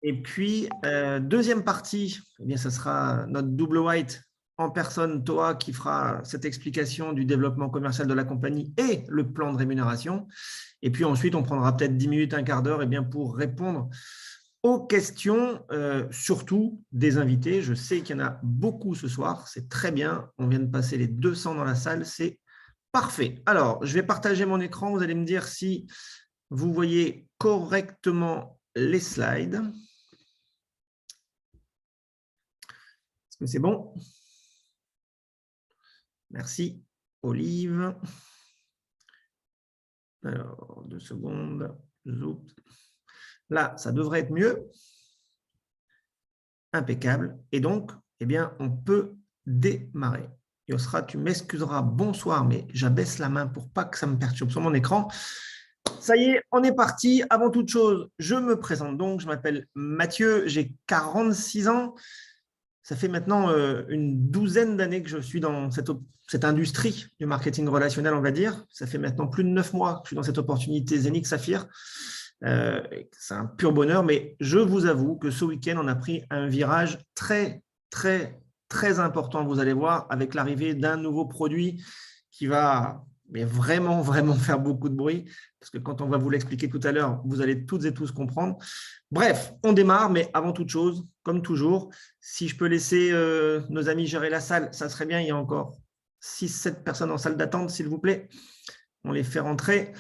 Et puis, deuxième partie, eh bien, ce sera notre double white en personne, Toa, qui fera cette explication du développement commercial de la compagnie et le plan de rémunération. Et puis ensuite, on prendra peut-être 10 minutes, un quart d'heure pour répondre aux questions, surtout des invités. Je sais qu'il y en a beaucoup ce soir, c'est très bien. On vient de passer les 200 dans la salle, c'est parfait. Alors, je vais partager mon écran. Vous allez me dire si vous voyez correctement les slides. Est-ce que c'est bon? Merci, Olive. Alors, 2 secondes. Là, ça devrait être mieux. Impeccable. Et donc, eh bien, on peut démarrer. Yosra, tu m'excuseras, bonsoir, mais j'abaisse la main pour pas que ça me perturbe sur mon écran. Ça y est, on est parti. Avant toute chose, je me présente donc. Je m'appelle Mathieu, j'ai 46 ans. Ça fait maintenant une douzaine d'années que je suis dans cette industrie du marketing relationnel, on va dire. Ça fait maintenant plus de 9 mois que je suis dans cette opportunité Zénith Saphir. C'est un pur bonheur, mais je vous avoue que ce week-end, on a pris un virage très, très, très important, vous allez voir, avec l'arrivée d'un nouveau produit qui va vraiment, vraiment faire beaucoup de bruit, parce que quand on va vous l'expliquer tout à l'heure, vous allez toutes et tous comprendre. Bref, on démarre, mais avant toute chose, comme toujours, si je peux laisser nos amis gérer la salle, ça serait bien. Il y a encore 6-7 personnes en salle d'attente, s'il vous plaît. On les fait rentrer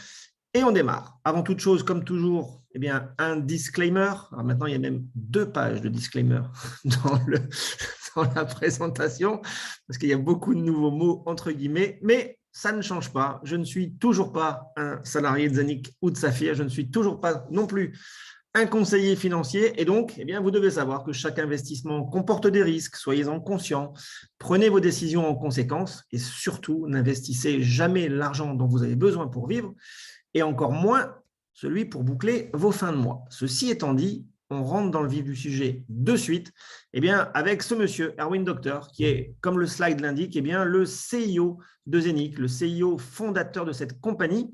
et on démarre. Avant toute chose, comme toujours, eh bien, un disclaimer. Alors maintenant, il y a même 2 pages de disclaimer dans la présentation, parce qu'il y a beaucoup de nouveaux mots, entre guillemets, mais ça ne change pas. Je ne suis toujours pas un salarié de Zanik ou de Saphir. Je ne suis toujours pas non plus un conseiller financier. Et donc, eh bien, vous devez savoir que chaque investissement comporte des risques. Soyez-en conscients. Prenez vos décisions en conséquence et surtout, n'investissez jamais l'argent dont vous avez besoin pour vivre et encore moins celui pour boucler vos fins de mois. Ceci étant dit, on rentre dans le vif du sujet de suite, eh bien, avec ce monsieur, Erwin Doctor, qui est, comme le slide l'indique, eh bien, le CIO de Zénith, le CIO fondateur de cette compagnie,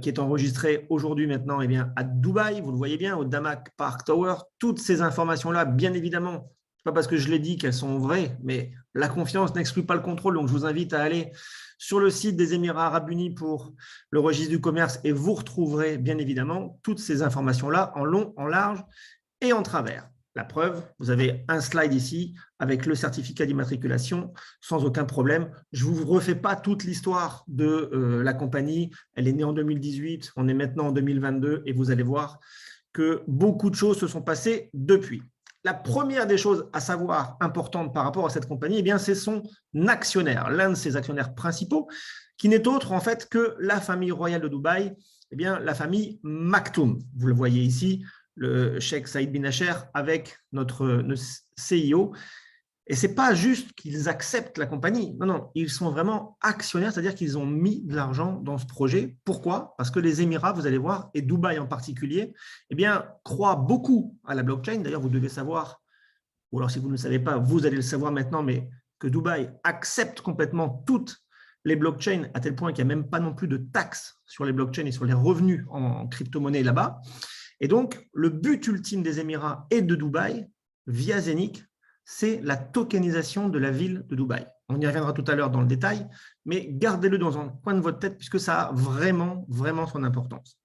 qui est enregistrée aujourd'hui maintenant eh bien, à Dubaï, vous le voyez bien, au Damac Park Tower. Toutes ces informations-là, bien évidemment, ce n'est pas parce que je l'ai dit qu'elles sont vraies, mais la confiance n'exclut pas le contrôle, donc je vous invite à aller sur le site des Émirats Arabes Unis pour le registre du commerce et vous retrouverez bien évidemment toutes ces informations-là en long, en large et en travers. La preuve, vous avez un slide ici avec le certificat d'immatriculation sans aucun problème. Je ne vous refais pas toute l'histoire de la compagnie. Elle est née en 2018, on est maintenant en 2022 et vous allez voir que beaucoup de choses se sont passées depuis. La première des choses à savoir importante par rapport à cette compagnie, eh bien, c'est son actionnaire, l'un de ses actionnaires principaux, qui n'est autre en fait que la famille royale de Dubaï, eh bien, la famille Maktoum. Vous le voyez ici, le cheikh Saïd bin Nasser avec notre CIO. Et ce n'est pas juste qu'ils acceptent la compagnie. Non, non, ils sont vraiment actionnaires, c'est-à-dire qu'ils ont mis de l'argent dans ce projet. Pourquoi? Parce que les Émirats, vous allez voir, et Dubaï en particulier, eh bien, croient beaucoup à la blockchain. D'ailleurs, vous devez savoir, ou alors si vous ne le savez pas, vous allez le savoir maintenant, mais que Dubaï accepte complètement toutes les blockchains à tel point qu'il n'y a même pas non plus de taxes sur les blockchains et sur les revenus en crypto-monnaie là-bas. Et donc, le but ultime des Émirats et de Dubaï, via Zénith, c'est la tokenisation de la ville de Dubaï. On y reviendra tout à l'heure dans le détail, mais gardez-le dans un coin de votre tête puisque ça a vraiment, vraiment son importance.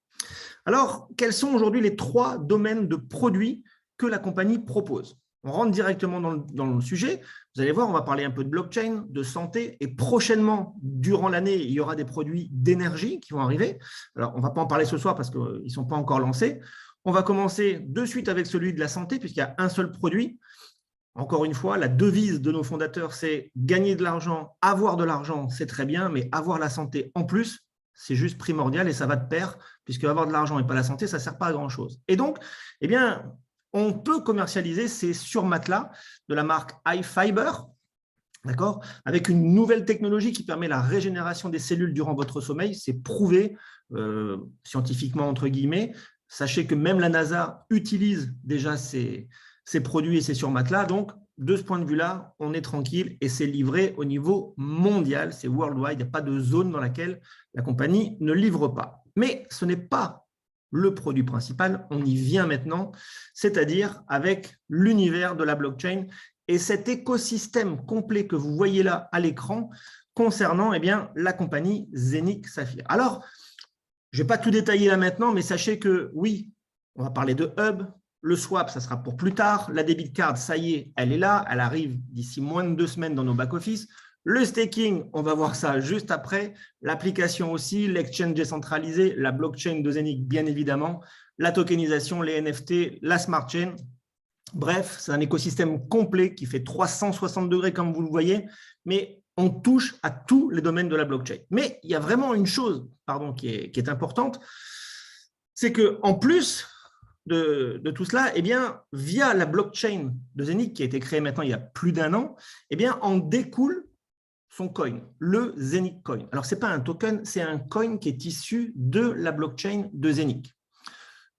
Alors, quels sont aujourd'hui les 3 domaines de produits que la compagnie propose? On rentre directement dans le sujet. Vous allez voir, on va parler un peu de blockchain, de santé, et prochainement, durant l'année, il y aura des produits d'énergie qui vont arriver. Alors, on ne va pas en parler ce soir parce qu'ils ne sont pas encore lancés. On va commencer de suite avec celui de la santé, puisqu'il y a un seul produit. Encore une fois, la devise de nos fondateurs, c'est gagner de l'argent, avoir de l'argent, c'est très bien, mais avoir la santé en plus, c'est juste primordial et ça va de pair, puisque avoir de l'argent et pas la santé, ça ne sert pas à grand-chose. Et donc, eh bien, on peut commercialiser ces surmatelas de la marque iFiber, d'accord, avec une nouvelle technologie qui permet la régénération des cellules durant votre sommeil. C'est prouvé scientifiquement, entre guillemets. Sachez que même la NASA utilise déjà ces produits et ces surmatelas. Donc, de ce point de vue-là, on est tranquille et c'est livré au niveau mondial. C'est worldwide. Il n'y a pas de zone dans laquelle la compagnie ne livre pas. Mais ce n'est pas le produit principal. On y vient maintenant, c'est-à-dire avec l'univers de la blockchain et cet écosystème complet que vous voyez là à l'écran concernant la compagnie Zeniq Saphir. Alors, je ne vais pas tout détailler là maintenant, mais sachez que oui, on va parler de Hub. Le swap, ça sera pour plus tard. La debit card, ça y est, elle est là. Elle arrive d'ici moins de 2 semaines dans nos back-office. Le staking, on va voir ça juste après. L'application aussi, l'exchange décentralisé, la blockchain de Zeniq, bien évidemment, la tokenisation, les NFT, la smart chain. Bref, c'est un écosystème complet qui fait 360 degrés, comme vous le voyez, mais on touche à tous les domaines de la blockchain. Mais il y a vraiment une chose qui est importante, c'est qu'en plus de tout cela, via la blockchain de Zeniq, qui a été créée maintenant il y a plus d'1 an, en découle son coin, le Zeniq Coin. Alors, ce n'est pas un token, c'est un coin qui est issu de la blockchain de Zeniq.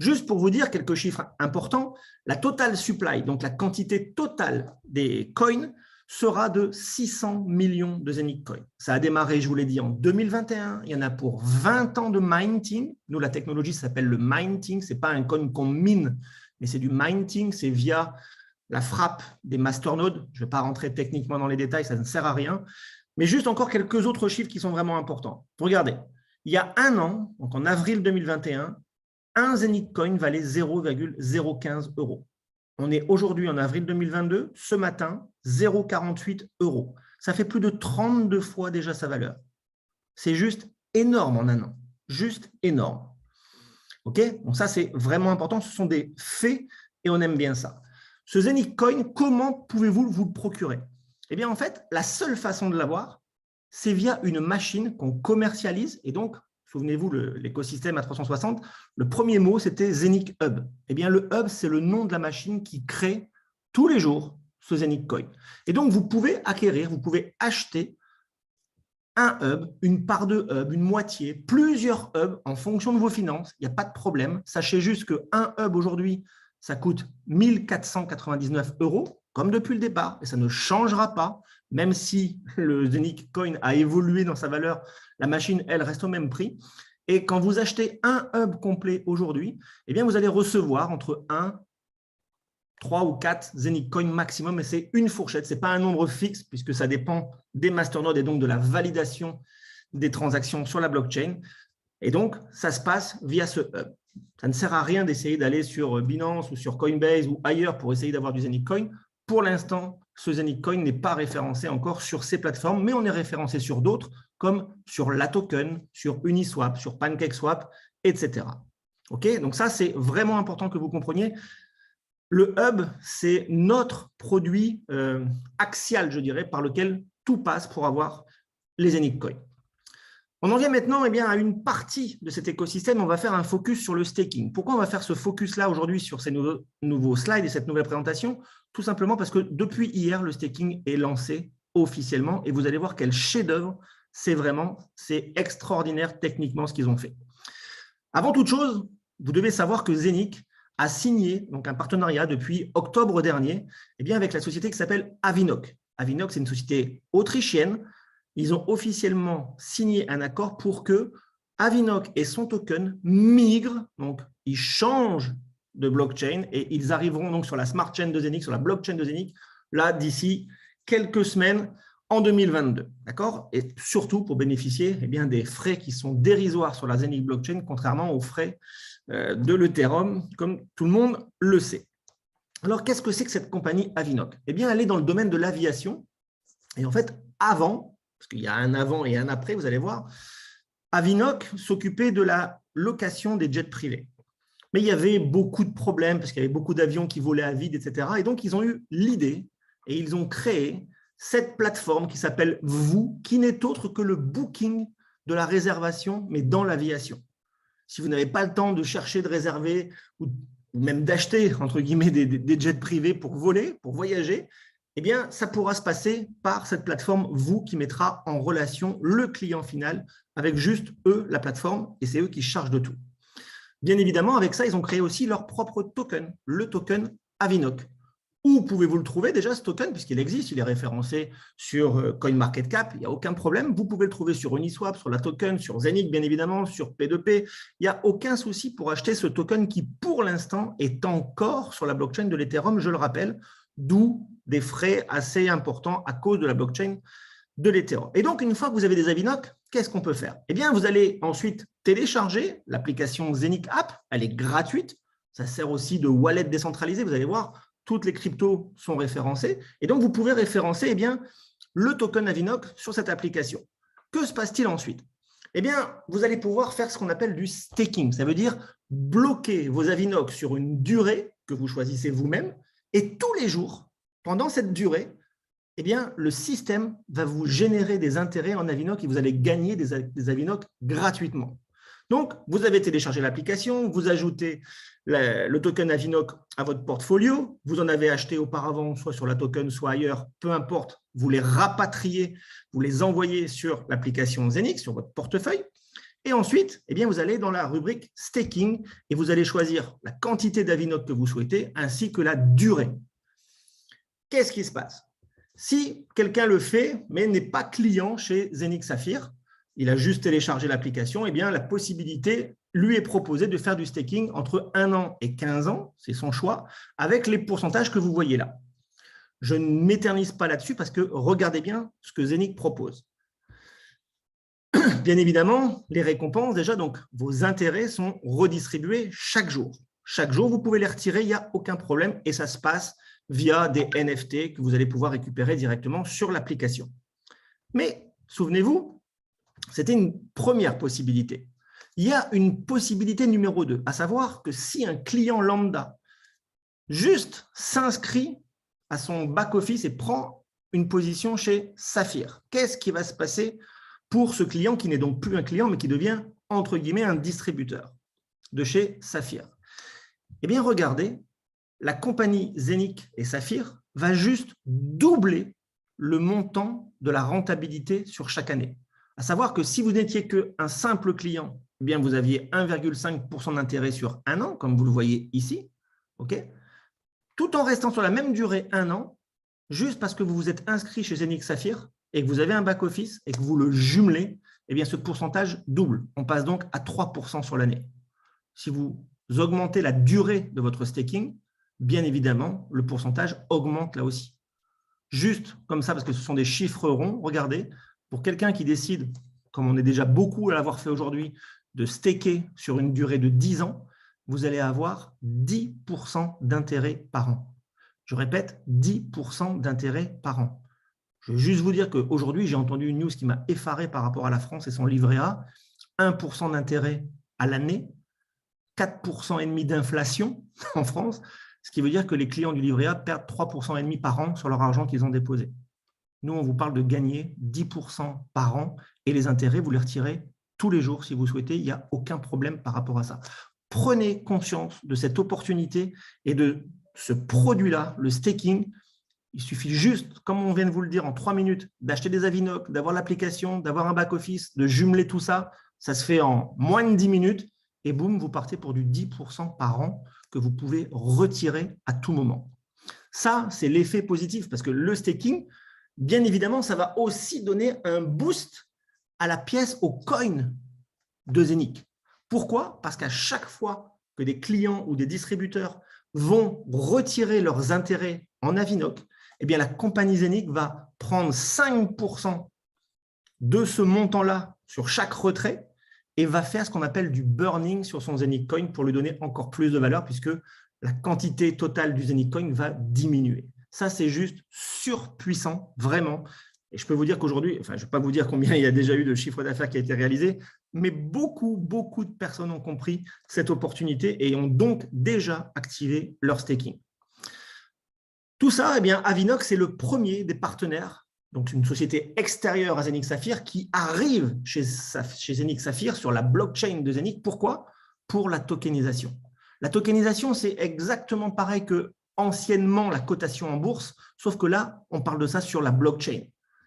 Juste pour vous dire quelques chiffres importants, la total supply, donc la quantité totale des coins, sera de 600 millions de Zeniq Coin. Ça a démarré, je vous l'ai dit, en 2021. Il y en a pour 20 ans de minting. Nous, la technologie s'appelle le minting. Ce n'est pas un coin qu'on mine, mais c'est du minting. C'est via la frappe des masternodes. Je ne vais pas rentrer techniquement dans les détails, ça ne sert à rien. Mais juste encore quelques autres chiffres qui sont vraiment importants. Regardez, il y a 1 an, donc en avril 2021, un Zeniq Coin valait 0,015 €. On est aujourd'hui en avril 2022, ce matin, 0,48 €. Ça fait plus de 32 fois déjà sa valeur. C'est juste énorme en 1 an. Juste énorme. OK? Donc ça, c'est vraiment important. Ce sont des faits et on aime bien ça. Ce Zeniq Coin, comment pouvez-vous vous le procurer? Eh bien, en fait, la seule façon de l'avoir, c'est via une machine qu'on commercialise. Et donc, souvenez-vous, l'écosystème à 360, le premier mot, c'était Zeniq Hub. Eh bien, le Hub, c'est le nom de la machine qui crée tous les jours ce Zeniq Coin. Et donc, vous pouvez acquérir, vous pouvez acheter un hub, une part de hub, une moitié, plusieurs hubs en fonction de vos finances. Il n'y a pas de problème. Sachez juste qu'un hub aujourd'hui, ça coûte 1 499 €, comme depuis le départ, et ça ne changera pas. Même si le Zeniq Coin a évolué dans sa valeur, la machine, elle, reste au même prix. Et quand vous achetez un hub complet aujourd'hui, eh bien, vous allez recevoir entre 1, 3 ou 4 Zeniq Coin maximum, et c'est une fourchette. Ce n'est pas un nombre fixe, puisque ça dépend des masternodes et donc de la validation des transactions sur la blockchain. Et donc, ça se passe via ce hub. Ça ne sert à rien d'essayer d'aller sur Binance ou sur Coinbase ou ailleurs pour essayer d'avoir du Zeniq Coin. Pour l'instant, ce Zeniq Coin n'est pas référencé encore sur ces plateformes, mais on est référencé sur d'autres, comme sur LaToken, sur Uniswap, sur PancakeSwap, etc. OK? Donc ça, c'est vraiment important que vous compreniez. Le hub, c'est notre produit axial, je dirais, par lequel tout passe pour avoir les Zeniq Coin. On en vient maintenant à une partie de cet écosystème. On va faire un focus sur le staking. Pourquoi on va faire ce focus-là aujourd'hui sur ces nouveaux slides et cette nouvelle présentation? Tout simplement parce que depuis hier, le staking est lancé officiellement et vous allez voir quel chef-d'œuvre c'est extraordinaire techniquement ce qu'ils ont fait. Avant toute chose, vous devez savoir que Zeniq a signé donc un partenariat depuis octobre dernier avec la société qui s'appelle Avinoc. Avinoc, c'est une société autrichienne. Ils ont officiellement signé un accord pour que Avinoc et son token migrent, donc ils changent de blockchain et ils arriveront donc sur la smart chain de Zeniq, sur la blockchain de Zeniq, là d'ici quelques semaines en 2022. D'accord? Et surtout pour bénéficier des frais qui sont dérisoires sur la Zeniq blockchain, contrairement aux frais de l'Ethereum, comme tout le monde le sait. Alors, qu'est-ce que c'est que cette compagnie Avinoc? Eh bien, elle est dans le domaine de l'aviation. Et en fait, avant, parce qu'il y a un avant et un après, vous allez voir, Avinoc s'occupait de la location des jets privés. Mais il y avait beaucoup de problèmes parce qu'il y avait beaucoup d'avions qui volaient à vide, etc. Et donc, ils ont eu l'idée et ils ont créé cette plateforme qui s'appelle VOO, qui n'est autre que le booking de la réservation, mais dans l'aviation. Si vous n'avez pas le temps de chercher, de réserver ou même d'acheter, entre guillemets, des jets privés pour voler, pour voyager, eh bien, ça pourra se passer par cette plateforme VOO qui mettra en relation le client final avec juste eux, la plateforme, et c'est eux qui chargent de tout. Bien évidemment, avec ça, ils ont créé aussi leur propre token, le token Avinoc. Où pouvez-vous le trouver déjà, ce token, puisqu'il existe, il est référencé sur CoinMarketCap, il n'y a aucun problème. Vous pouvez le trouver sur Uniswap, sur la token, sur Zenic, bien évidemment, sur P2P. Il n'y a aucun souci pour acheter ce token qui, pour l'instant, est encore sur la blockchain de l'Ethereum, je le rappelle, d'où des frais assez importants à cause de la blockchain de l'Ethereum. Et donc, une fois que vous avez des Avinoc, qu'est-ce qu'on peut faire? Eh bien, vous allez ensuite télécharger l'application Zenic App, elle est gratuite. Ça sert aussi de wallet décentralisé, vous allez voir. Toutes les cryptos sont référencées. Et donc, vous pouvez référencer eh bien, le token Avinoc sur cette application. Que se passe-t-il ensuite? Eh bien, vous allez pouvoir faire ce qu'on appelle du staking. Ça veut dire bloquer vos Avinoc sur une durée que vous choisissez vous-même. Et tous les jours, pendant cette durée, eh bien, le système va vous générer des intérêts en Avinoc et vous allez gagner des Avinoc gratuitement. Donc, vous avez téléchargé l'application, vous ajoutez le token Avinoc à votre portfolio, vous en avez acheté auparavant, soit sur la token, soit ailleurs, peu importe, vous les rapatriez, vous les envoyez sur l'application Zenic, sur votre portefeuille, et ensuite, eh bien, vous allez dans la rubrique staking et vous allez choisir la quantité d'Avinoc que vous souhaitez ainsi que la durée. Qu'est-ce qui se passe? Si quelqu'un le fait, mais n'est pas client chez Zenic Saphir, il a juste téléchargé l'application, eh bien, la possibilité lui est proposée de faire du staking entre 1 an et 15 ans, c'est son choix, avec les pourcentages que vous voyez là. Je ne m'éternise pas là-dessus parce que regardez bien ce que Zenic propose. Bien évidemment, les récompenses, déjà, donc vos intérêts sont redistribués chaque jour. Chaque jour, vous pouvez les retirer, il n'y a aucun problème et ça se passe via des NFT que vous allez pouvoir récupérer directement sur l'application. Mais souvenez-vous, c'était une première possibilité. Il y a une possibilité numéro 2, à savoir que si un client lambda juste s'inscrit à son back-office et prend une position chez Saphir, qu'est-ce qui va se passer pour ce client qui n'est donc plus un client, mais qui devient, entre guillemets, un distributeur de chez Saphir? Eh bien, regardez, la compagnie Zenic et Saphir va juste doubler le montant de la rentabilité sur chaque année. À savoir que si vous n'étiez qu'un simple client, eh bien vous aviez 1,5% d'intérêt sur 1 an, comme vous le voyez ici, okay, tout en restant sur la même durée 1 an, juste parce que vous vous êtes inscrit chez Zenic Saphir et que vous avez un back-office et que vous le jumelez, eh bien ce pourcentage double. On passe donc à 3% sur l'année. Si vous augmentez la durée de votre staking, bien évidemment, le pourcentage augmente là aussi. Juste comme ça, parce que ce sont des chiffres ronds, regardez, pour quelqu'un qui décide, comme on est déjà beaucoup à l'avoir fait aujourd'hui, de staker sur une durée de 10 ans, vous allez avoir 10% d'intérêt par an. Je répète, 10% d'intérêt par an. Je veux juste vous dire qu'aujourd'hui, j'ai entendu une news qui m'a effaré par rapport à la France et son livret A. 1% d'intérêt à l'année, 4,5% d'inflation en France, ce qui veut dire que les clients du livret A perdent 3,5% par an sur leur argent qu'ils ont déposé. Nous, on vous parle de gagner 10% par an et les intérêts, vous les retirez tous les jours si vous souhaitez. Il n'y a aucun problème par rapport à ça. Prenez conscience de cette opportunité et de ce produit-là, le staking. Il suffit juste, comme on vient de vous le dire, en 3 minutes, d'acheter des Avinoc, d'avoir l'application, d'avoir un back-office, de jumeler tout ça. Ça se fait en moins de 10 minutes et boum, vous partez pour du 10% par an que vous pouvez retirer à tout moment. Ça, c'est l'effet positif parce que le staking, bien évidemment, ça va aussi donner un boost à la pièce, au coin de Zenic. Pourquoi? Parce qu'à chaque fois que des clients ou des distributeurs vont retirer leurs intérêts en Avinoc, eh bien, la compagnie Zenic va prendre 5% de ce montant-là sur chaque retrait et va faire ce qu'on appelle du burning sur son Zenic Coin pour lui donner encore plus de valeur puisque la quantité totale du Zenic Coin va diminuer. Ça, c'est juste surpuissant, vraiment. Et je peux vous dire qu'aujourd'hui, enfin, je ne vais pas vous dire combien il y a déjà eu de chiffre d'affaires qui a été réalisé, mais beaucoup de personnes ont compris cette opportunité et ont donc déjà activé leur staking. Tout ça, eh bien, Avinoc, c'est le premier des partenaires, donc une société extérieure à Zenic Saphir qui arrive chez Zenic Saphir sur la blockchain de Zenic. Pourquoi? Pour la tokenisation. La tokenisation, c'est exactement pareil que anciennement la cotation en bourse, sauf que là, on parle de ça sur la blockchain.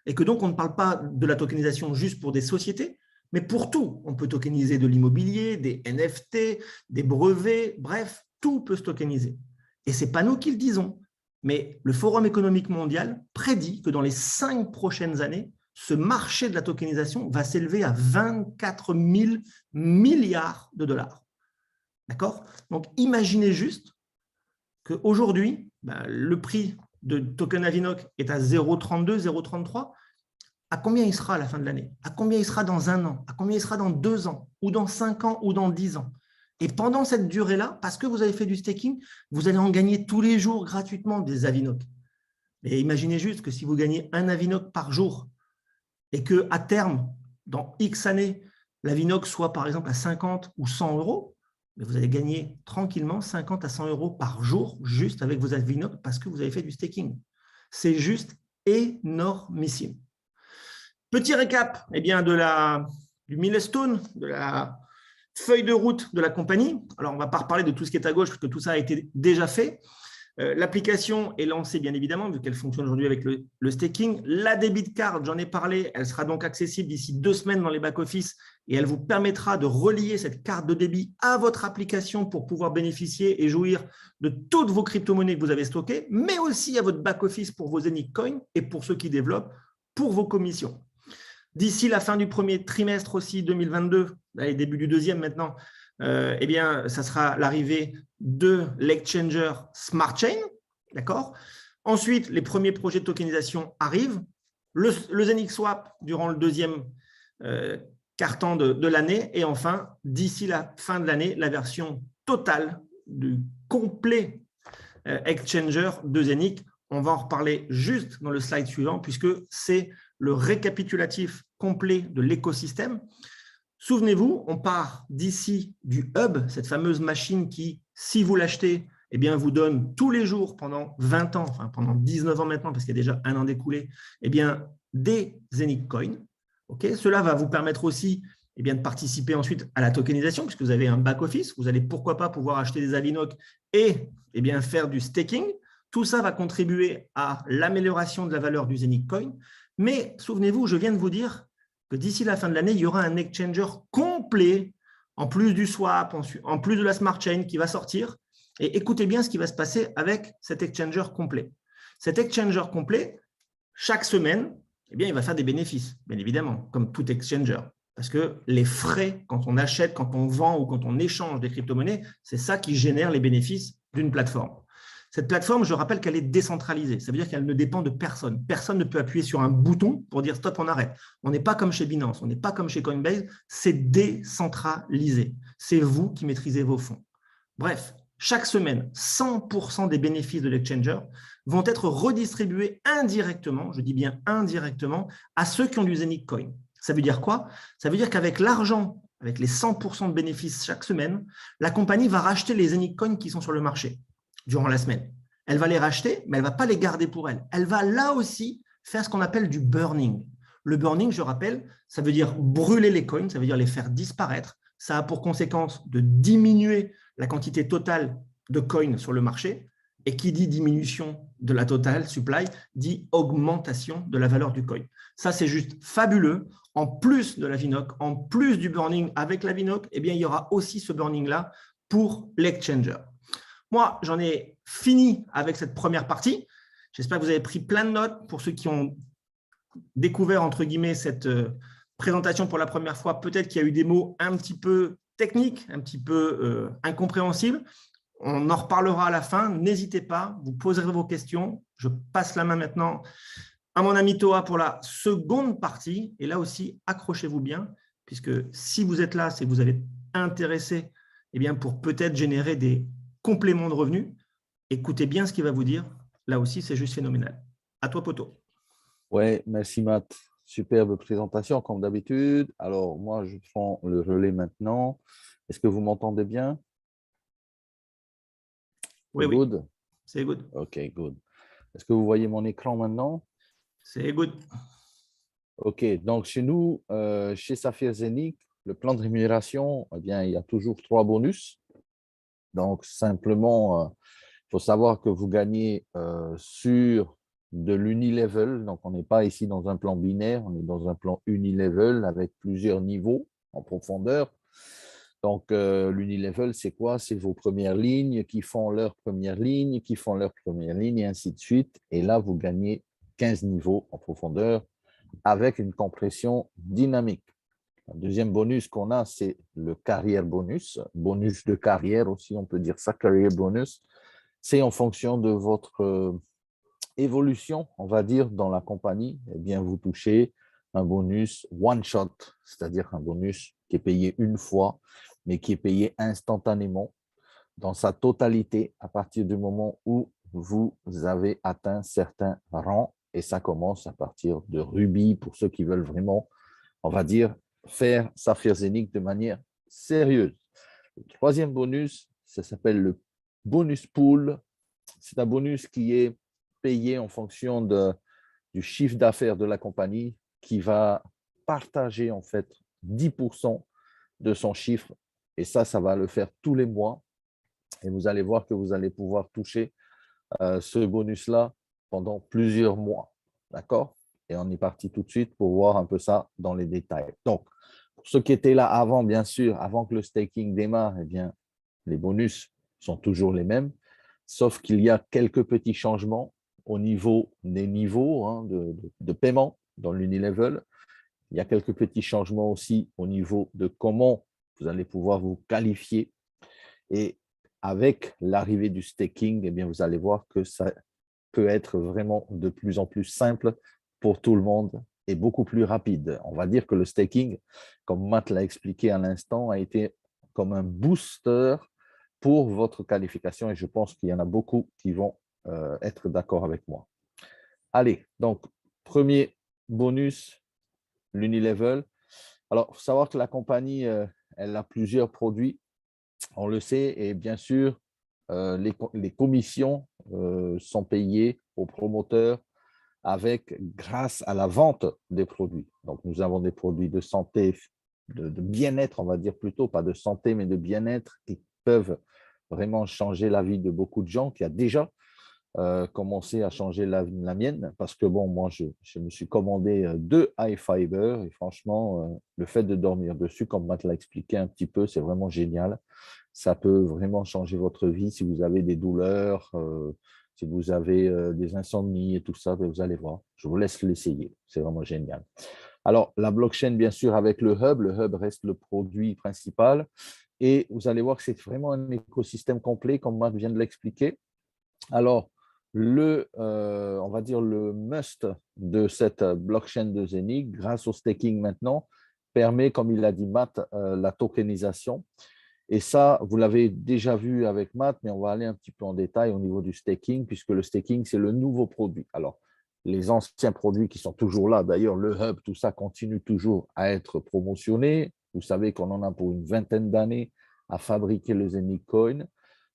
Et que donc, on ne parle pas de la tokenisation juste pour des sociétés, mais pour tout. On peut tokeniser de l'immobilier, des NFT, des brevets, bref, tout peut se tokeniser. Et ce n'est pas nous qui le disons, mais le Forum économique mondial prédit que dans les 5 prochaines années, ce marché de la tokenisation va s'élever à 24 000 milliards de dollars. D'accord? Donc, imaginez juste qu'aujourd'hui, le prix de token Avinoc est à 0,32, 0,33. À combien il sera à la fin de l'année? À combien il sera dans 1 an? À combien il sera dans 2 ans? Ou dans 5 ans? Ou dans 10 ans? Et pendant cette durée-là, parce que vous avez fait du staking, vous allez en gagner tous les jours gratuitement des Avinoc. Et imaginez juste que si vous gagnez un Avinoc par jour et qu'à terme, dans X années, l'Avinoc soit par exemple à 50 ou 100 euros, vous allez gagner tranquillement 50 à 100 euros par jour juste avec vos Avinoc parce que vous avez fait du staking. C'est juste énormissime. Petit récap du milestone, de la feuille de route de la compagnie. Alors, on ne va pas reparler de tout ce qui est à gauche parce que tout ça a été déjà fait. L'application est lancée, bien évidemment, vu qu'elle fonctionne aujourd'hui avec le staking. La debit card, j'en ai parlé, elle sera donc accessible d'ici 2 semaines dans les back-office et elle vous permettra de relier cette carte de débit à votre application pour pouvoir bénéficier et jouir de toutes vos crypto-monnaies que vous avez stockées, mais aussi à votre back-office pour vos Zenic Coin et pour ceux qui développent, pour vos commissions. D'ici la fin du premier trimestre aussi 2022, et début du deuxième maintenant, ça sera l'arrivée de l'exchanger Smart Chain. D'accord. Ensuite, les premiers projets de tokenisation arrivent. Le Zenic Swap durant le deuxième quart-temps de l'année. Et enfin, d'ici la fin de l'année, la version totale du complet exchanger de Zenic. On va en reparler juste dans le slide suivant puisque c'est le récapitulatif complet de l'écosystème. Souvenez-vous, on part d'ici du hub, cette fameuse machine qui, si vous l'achetez, vous donne tous les jours pendant 20 ans, enfin pendant 19 ans maintenant, parce qu'il y a déjà 1 an d'écoulé, des Zenic Coins. Cela va vous permettre aussi de participer ensuite à la tokenisation, puisque vous avez un back-office. Vous allez pourquoi pas pouvoir acheter des Avinoc et faire du staking. Tout ça va contribuer à l'amélioration de la valeur du Zenic Coin. Mais souvenez-vous, je viens de vous dire que d'ici la fin de l'année, il y aura un exchanger complet, en plus du swap, en plus de la smart chain qui va sortir. Et écoutez bien ce qui va se passer avec cet exchanger complet. Cet exchanger complet, chaque semaine, il va faire des bénéfices, bien évidemment, comme tout exchanger. Parce que les frais, quand on achète, quand on vend ou quand on échange des crypto-monnaies, c'est ça qui génère les bénéfices d'une plateforme. Cette plateforme, je rappelle qu'elle est décentralisée. Ça veut dire qu'elle ne dépend de personne. Personne ne peut appuyer sur un bouton pour dire stop, on arrête. On n'est pas comme chez Binance, on n'est pas comme chez Coinbase. C'est décentralisé. C'est vous qui maîtrisez vos fonds. Bref, chaque semaine, 100% des bénéfices de l'exchanger vont être redistribués indirectement, je dis bien indirectement, à ceux qui ont du Zenic Coin. Ça veut dire quoi? Ça veut dire qu'avec l'argent, avec les 100% de bénéfices chaque semaine, la compagnie va racheter les Zenic Coins qui sont sur le marché durant la semaine. Elle va les racheter, mais elle ne va pas les garder pour elle. Elle va là aussi faire ce qu'on appelle du burning. Le burning, je rappelle, ça veut dire brûler les coins, ça veut dire les faire disparaître. Ça a pour conséquence de diminuer la quantité totale de coins sur le marché. Et qui dit diminution de la totale supply, dit augmentation de la valeur du coin. Ça, c'est juste fabuleux. En plus de la VNOC, en plus du burning avec la VNOC, il y aura aussi ce burning-là pour l'exchanger. Moi, j'en ai fini avec cette première partie. J'espère que vous avez pris plein de notes. Pour ceux qui ont découvert, entre guillemets, cette présentation pour la première fois, peut-être qu'il y a eu des mots un petit peu techniques, un petit peu incompréhensibles. On en reparlera à la fin. N'hésitez pas, vous poserez vos questions. Je passe la main maintenant à mon ami Toa pour la seconde partie. Et là aussi, accrochez-vous bien, puisque si vous êtes là, c'est que vous avez intéressé pour peut-être générer des compléments de revenus. Écoutez bien ce qu'il va vous dire. Là aussi, c'est juste phénoménal. À toi, Poto. Ouais, merci Matt. Superbe présentation, comme d'habitude. Alors, moi, je prends le relais maintenant. Est-ce que vous m'entendez bien? Oui, good. Oui. C'est good. OK, good. Est-ce que vous voyez mon écran maintenant? C'est good. OK, donc chez nous, chez Saphir Zenic, le plan de rémunération, il y a toujours 3 bonus. Donc, simplement, il faut savoir que vous gagnez sur de l'unilevel. Donc, on n'est pas ici dans un plan binaire, on est dans un plan unilevel avec plusieurs niveaux en profondeur. Donc, l'unilevel, c'est quoi? C'est vos premières lignes qui font leur première ligne, qui font leur première ligne, et ainsi de suite. Et là, vous gagnez 15 niveaux en profondeur avec une compression dynamique. Un deuxième bonus qu'on a, c'est le carrière bonus. Bonus de carrière aussi, on peut dire ça, carrière bonus. C'est en fonction de votre évolution, on va dire, dans la compagnie. Eh bien, vous touchez un bonus one shot, c'est-à-dire un bonus qui est payé une fois, mais qui est payé instantanément dans sa totalité à partir du moment où vous avez atteint certains rangs. Et ça commence à partir de rubis pour ceux qui veulent vraiment, on va dire, faire Saphir Zénith de manière sérieuse. Le troisième bonus, ça s'appelle le bonus pool. C'est un bonus qui est payé en fonction du chiffre d'affaires de la compagnie qui va partager en fait 10% de son chiffre. Et ça va le faire tous les mois. Et vous allez voir que vous allez pouvoir toucher ce bonus-là pendant plusieurs mois. D'accord? Et on est parti tout de suite pour voir un peu ça dans les détails. Donc, pour ceux qui étaient là avant, bien sûr, avant que le staking démarre, eh bien, les bonus sont toujours les mêmes, sauf qu'il y a quelques petits changements au niveau des niveaux hein, de paiement dans l'Unilevel. Il y a quelques petits changements aussi au niveau de comment vous allez pouvoir vous qualifier. Et avec l'arrivée du staking, eh bien, vous allez voir que ça peut être vraiment de plus en plus simple pour tout le monde et beaucoup plus rapide. On va dire que le staking, comme Matt l'a expliqué à l'instant, a été comme un booster pour votre qualification et je pense qu'il y en a beaucoup qui vont être d'accord avec moi. Allez, donc, premier bonus, l'Unilevel. Alors, il faut savoir que la compagnie, elle a plusieurs produits, on le sait, et bien sûr, les commissions sont payées aux promoteurs grâce à la vente des produits. Donc, nous avons des produits de santé, de bien-être, on va dire plutôt, pas de santé, mais de bien-être qui peuvent vraiment changer la vie de beaucoup de gens, qui a déjà commencé à changer la mienne, parce que bon, moi, je me suis commandé 2 high fiber et franchement, le fait de dormir dessus, comme Matt l'a expliqué un petit peu, c'est vraiment génial. Ça peut vraiment changer votre vie si vous avez des douleurs, si vous avez des insomnies et tout ça, vous allez voir. Je vous laisse l'essayer. C'est vraiment génial. Alors, la blockchain, bien sûr, avec le hub reste le produit principal. Et vous allez voir que c'est vraiment un écosystème complet, comme Marc vient de l'expliquer. Alors, on va dire le must de cette blockchain de Zénith, grâce au staking maintenant, permet, comme il a dit Matt, la tokenisation. Et ça, vous l'avez déjà vu avec Matt, mais on va aller un petit peu en détail au niveau du staking, puisque le staking, c'est le nouveau produit. Alors, les anciens produits qui sont toujours là, d'ailleurs, le hub, tout ça continue toujours à être promotionné. Vous savez qu'on en a pour une vingtaine d'années à fabriquer le Zénith Coin.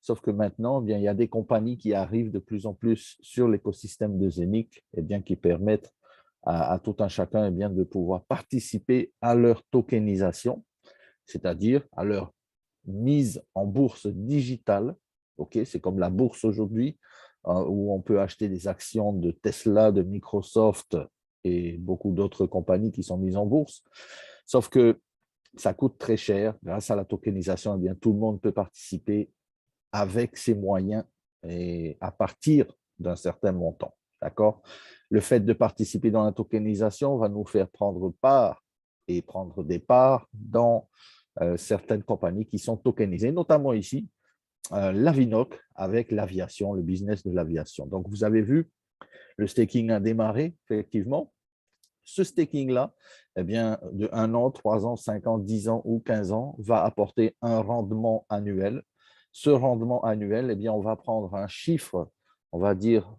Sauf que maintenant, eh bien, il y a des compagnies qui arrivent de plus en plus sur l'écosystème de Zénith, eh bien, qui permettent à tout un chacun eh bien, de pouvoir participer à leur tokenisation, c'est-à-dire à leur mise en bourse digitale. Okay, c'est comme la bourse aujourd'hui, où on peut acheter des actions de Tesla, de Microsoft et beaucoup d'autres compagnies qui sont mises en bourse. Sauf que ça coûte très cher. Grâce à la tokenisation, eh bien, tout le monde peut participer avec ses moyens et à partir d'un certain montant. D'accord? Le fait de participer dans la tokenisation va nous faire prendre part et prendre des parts dans certaines compagnies qui sont tokenisées, notamment ici, l'Avinoc avec l'aviation, le business de l'aviation. Donc, vous avez vu, le staking a démarré, effectivement. Ce staking-là, eh bien, de 1 an, 3 ans, 5 ans, 10 ans ou 15 ans, va apporter un rendement annuel. Ce rendement annuel, eh bien, on va prendre un chiffre, on va dire,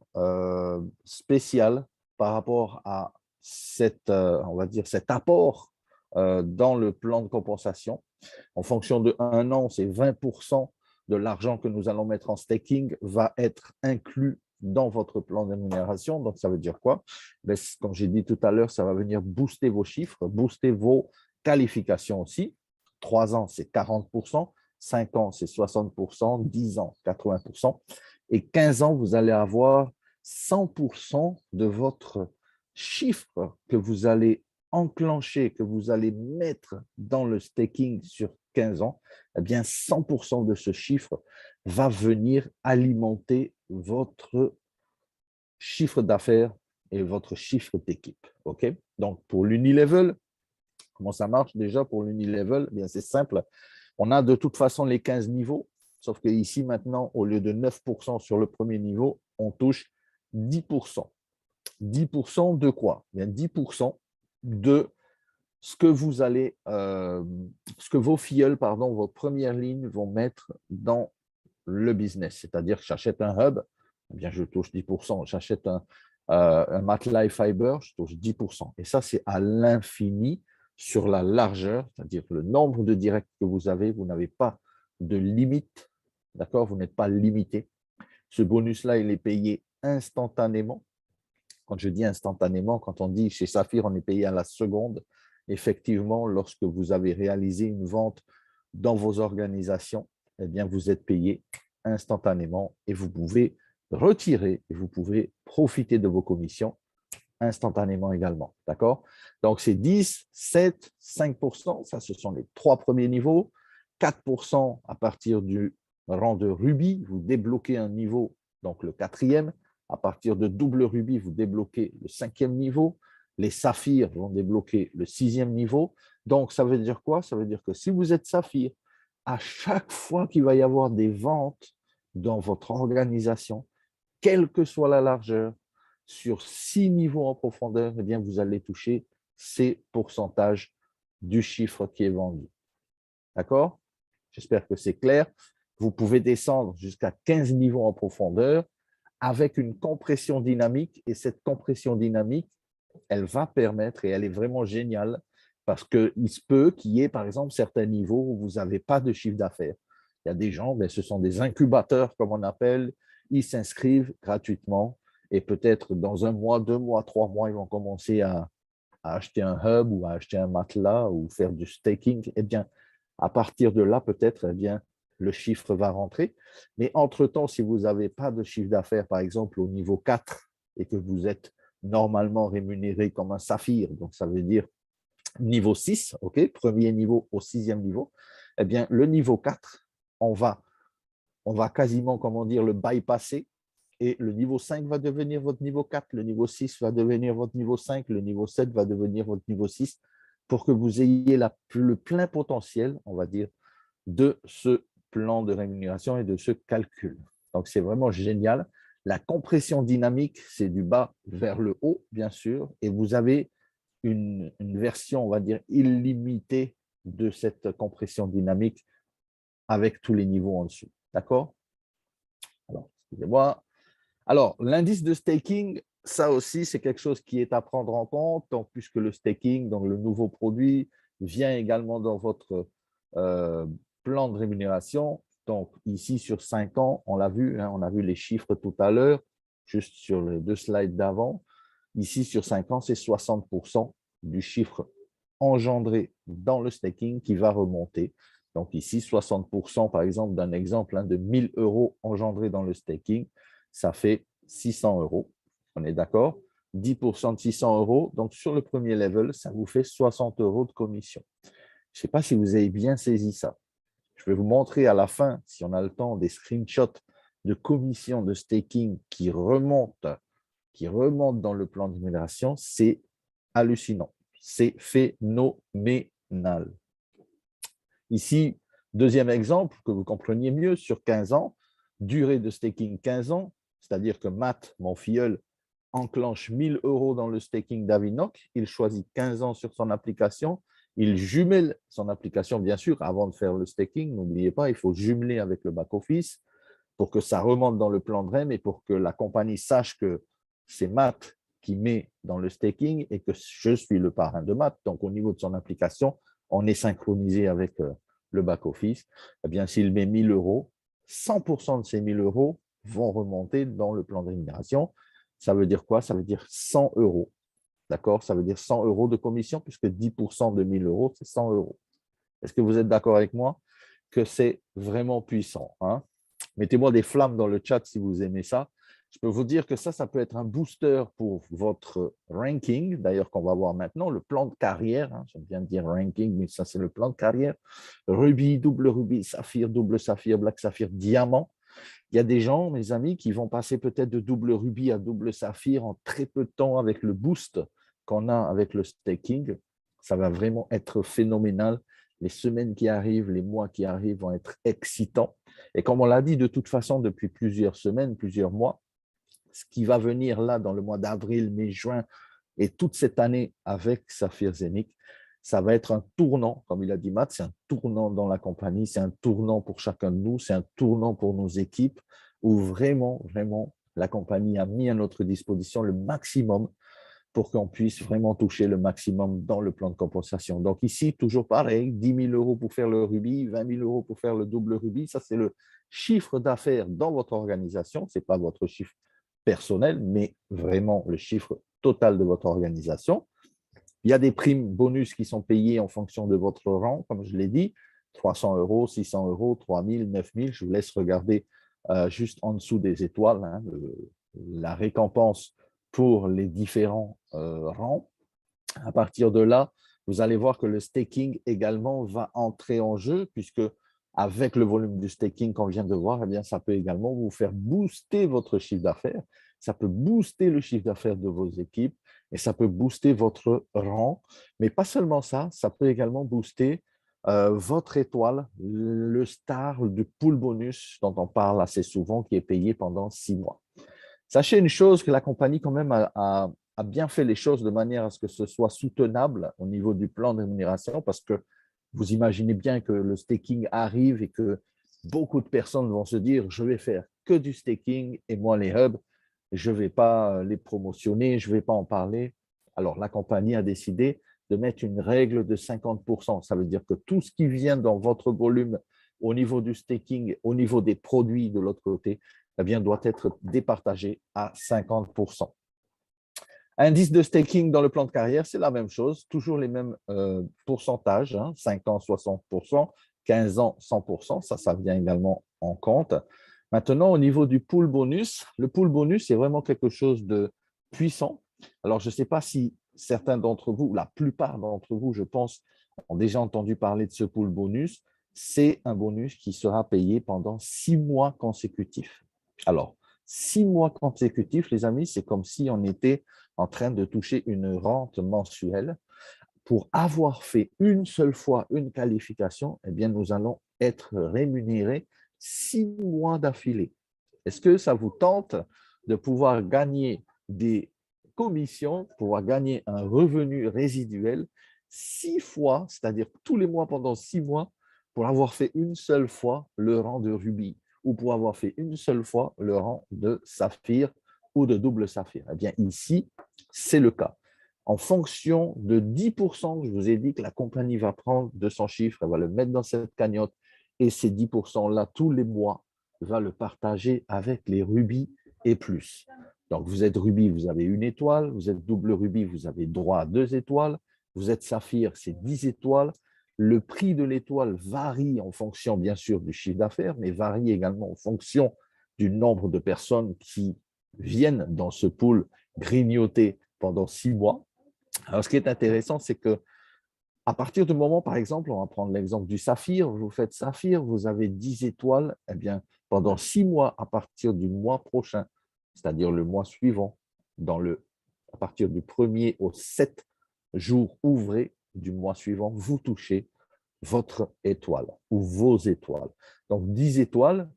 spécial par rapport à on va dire, cet apport dans le plan de compensation. En fonction de 1 an, c'est 20% de l'argent que nous allons mettre en staking va être inclus dans votre plan de rémunération. Donc, ça veut dire quoi? Ben, comme j'ai dit tout à l'heure, ça va venir booster vos chiffres, booster vos qualifications aussi. 3 ans, c'est 40%, 5 ans, c'est 60%, 10 ans, 80%. Et 15 ans, vous allez avoir 100% de votre chiffre que vous allez enclencher, que vous allez mettre dans le staking sur 15 ans, eh bien 100% de ce chiffre va venir alimenter votre chiffre d'affaires et votre chiffre d'équipe. OK? Donc, pour l'Unilevel, comment ça marche déjà pour l'Unilevel? Bien, c'est simple. On a de toute façon les 15 niveaux, sauf qu'ici, maintenant, au lieu de 9% sur le premier niveau, on touche 10%. 10% de quoi? Bien, 10% de ce que vous allez, ce que vos filleuls, pardon, vos premières lignes vont mettre dans le business. C'est-à-dire que j'achète un hub, eh bien, je touche 10%. J'achète un matelas fiber, je touche 10%. Et ça, c'est à l'infini sur la largeur, c'est-à-dire le nombre de directs que vous n'avez pas de limite, d'accord? Vous n'êtes pas limité. Ce bonus-là, il est payé instantanément. Quand je dis instantanément, quand on dit chez Saphir, on est payé à la seconde, effectivement, lorsque vous avez réalisé une vente dans vos organisations, eh bien, vous êtes payé instantanément et vous pouvez retirer et vous pouvez profiter de vos commissions instantanément également. D'accord? Donc, c'est 10, 7, 5%. Ça, ce sont les 3 premiers niveaux. 4% à partir du rang de rubis. Vous débloquez un niveau, donc le 4e. À partir de double rubis, vous débloquez le 5e niveau. Les saphirs vont débloquer le 6e niveau. Donc, ça veut dire quoi? Ça veut dire que si vous êtes saphir, à chaque fois qu'il va y avoir des ventes dans votre organisation, quelle que soit la largeur, sur 6 niveaux en profondeur, eh bien, vous allez toucher ces pourcentages du chiffre qui est vendu. D'accord? J'espère que c'est clair. Vous pouvez descendre jusqu'à 15 niveaux en profondeur avec une compression dynamique. Et cette compression dynamique, elle va permettre, et elle est vraiment géniale, parce qu'il se peut qu'il y ait, par exemple, certains niveaux où vous n'avez pas de chiffre d'affaires. Il y a des gens, mais ce sont des incubateurs, comme on appelle. Ils s'inscrivent gratuitement et peut-être dans 1 mois, 2 mois, 3 mois, ils vont commencer à acheter un hub ou à acheter un matelas ou faire du staking. Eh bien, à partir de là, peut-être, eh bien, le chiffre va rentrer. Mais entre-temps, si vous n'avez pas de chiffre d'affaires, par exemple, au niveau 4 et que vous êtes normalement rémunéré comme un saphir, donc ça veut dire niveau 6, ok, premier niveau au 6e niveau, eh bien, le niveau 4, on va quasiment, comment dire, le bypasser. Et le niveau 5 va devenir votre niveau 4, le niveau 6 va devenir votre niveau 5, le niveau 7 va devenir votre niveau 6, pour que vous ayez le plein potentiel, on va dire, de ce plan de rémunération et de ce calcul. Donc, c'est vraiment génial. La compression dynamique, c'est du bas vers le haut, bien sûr, et vous avez une version, on va dire, illimitée de cette compression dynamique avec tous les niveaux en dessous. D'accord? Alors, excusez-moi. Alors, l'indice de staking, ça aussi, c'est quelque chose qui est à prendre en compte, donc, puisque le staking, donc le nouveau produit, vient également dans votre plan de rémunération. Donc, ici, sur 5 ans, on l'a vu, hein, on a vu les chiffres tout à l'heure, juste sur les 2 slides d'avant. Ici, sur 5 ans, c'est 60% du chiffre engendré dans le staking qui va remonter. Donc, ici, 60%, par exemple, d'un exemple hein, de 1 000 € engendrés dans le staking, ça fait 600 €. On est d'accord? 10% de 600 €. Donc, sur le premier level, ça vous fait 60 € de commission. Je ne sais pas si vous avez bien saisi ça. Je vais vous montrer à la fin, si on a le temps, des screenshots de commissions de staking qui remontent dans le plan de rémunération. C'est hallucinant. C'est phénoménal. Ici, deuxième exemple, que vous compreniez mieux, sur 15 ans, durée de staking 15 ans, c'est-à-dire que Matt, mon filleul, enclenche 1 000 € dans le staking d'Avinoc, il choisit 15 ans sur son application, il jumelle son application, bien sûr, avant de faire le staking, n'oubliez pas, il faut jumeler avec le back-office pour que ça remonte dans le plan de REM et pour que la compagnie sache que c'est Matt qui met dans le staking et que je suis le parrain de Matt. Donc, au niveau de son application, on est synchronisé avec le back-office. Eh bien, s'il met 1 000 €, 100% de ces 1 000 € vont remonter dans le plan de rémunération. Ça veut dire quoi? Ça veut dire 100 €. D'accord? Ça veut dire 100 € de commission, puisque 10% de 1 000 €, c'est 100 €. Est-ce que vous êtes d'accord avec moi que c'est vraiment puissant, hein? Mettez-moi des flammes dans le chat si vous aimez ça. Je peux vous dire que ça peut être un booster pour votre ranking, d'ailleurs qu'on va voir maintenant, le plan de carrière, hein, j'aime bien dire ranking, mais ça c'est le plan de carrière, rubis, double saphir, black saphir, diamant. Il y a des gens, mes amis, qui vont passer peut-être de double rubis à double saphir en très peu de temps avec le boost qu'on a avec le staking. Ça va vraiment être phénoménal. Les semaines qui arrivent, les mois qui arrivent vont être excitants. Et comme on l'a dit de toute façon depuis plusieurs semaines, plusieurs mois, ce qui va venir là dans le mois d'avril, mai, juin et toute cette année avec Saphir Zénith, ça va être un tournant, comme il a dit Matt, c'est un tournant dans la compagnie, c'est un tournant pour chacun de nous, c'est un tournant pour nos équipes où vraiment, vraiment, la compagnie a mis à notre disposition le maximum pour qu'on puisse vraiment toucher le maximum dans le plan de compensation. Donc ici, toujours pareil, 10 000 euros pour faire le rubis, 20 000 euros pour faire le double rubis, ça c'est le chiffre d'affaires dans votre organisation, ce n'est pas votre chiffre personnel, mais vraiment le chiffre total de votre organisation. Il y a des primes bonus qui sont payées en fonction de votre rang, comme je l'ai dit, 300 euros, 600 euros, 3 000, 9 000. Je vous laisse regarder juste en dessous des étoiles hein, la récompense pour les différents rangs. À partir de là, vous allez voir que le staking également va entrer en jeu, puisque avec le volume du staking qu'on vient de voir, eh bien, ça peut également vous faire booster votre chiffre d'affaires. Ça peut booster le chiffre d'affaires de vos équipes et ça peut booster votre rang. Mais pas seulement ça, ça peut également booster votre étoile, le star du pool bonus dont on parle assez souvent, qui est payé pendant 6 mois. Sachez une chose, que la compagnie quand même a bien fait les choses de manière à ce que ce soit soutenable au niveau du plan de rémunération, parce que vous imaginez bien que le staking arrive et que beaucoup de personnes vont se dire « je vais faire que du staking et moi les hubs, je ne vais pas les promotionner, je ne vais pas en parler ». Alors la compagnie a décidé de mettre une règle de 50%. Ça veut dire que tout ce qui vient dans votre volume au niveau du staking, au niveau des produits de l'autre côté, eh bien, doit être départagé à 50%. Indice de staking dans le plan de carrière, c'est la même chose, toujours les mêmes pourcentages, hein, 5 ans 60%, 15 ans 100%, ça vient également en compte. Maintenant, au niveau du pool bonus, le pool bonus, c'est vraiment quelque chose de puissant. Alors, je ne sais pas si certains d'entre vous, la plupart d'entre vous, je pense, ont déjà entendu parler de ce pool bonus. C'est un bonus qui sera payé pendant 6 mois consécutifs. Alors, 6 mois consécutifs, les amis, c'est comme si on était en train de toucher une rente mensuelle. Pour avoir fait une seule fois une qualification, eh bien, nous allons être rémunérés 6 mois d'affilée. Est-ce que ça vous tente de pouvoir gagner des commissions, pouvoir gagner un revenu résiduel 6 fois, c'est-à-dire tous les mois pendant 6 mois, pour avoir fait une seule fois le rang de rubis ou pour avoir fait une seule fois le rang de saphir ou de double saphir? Eh bien, ici, c'est le cas. En fonction de 10%, je vous ai dit que la compagnie va prendre de son chiffre, elle va le mettre dans cette cagnotte et ces 10%-là, tous les mois, va le partager avec les rubis et plus. Donc, vous êtes rubis, vous avez 1 étoile, vous êtes double rubis, vous avez droit à 2 étoiles, vous êtes saphir, c'est 10 étoiles. Le prix de l'étoile varie en fonction, bien sûr, du chiffre d'affaires, mais varie également en fonction du nombre de personnes qui viennent dans ce pool grignoter pendant 6 mois. Alors, ce qui est intéressant, c'est que à partir du moment, par exemple, on va prendre l'exemple du saphir, vous faites saphir, vous avez 10 étoiles, eh bien, pendant 6 mois, à partir du mois prochain, c'est-à-dire le mois suivant, à partir du 1er au 7 jours ouvrés du mois suivant, vous touchez votre étoile ou vos étoiles. Donc, 10 étoiles,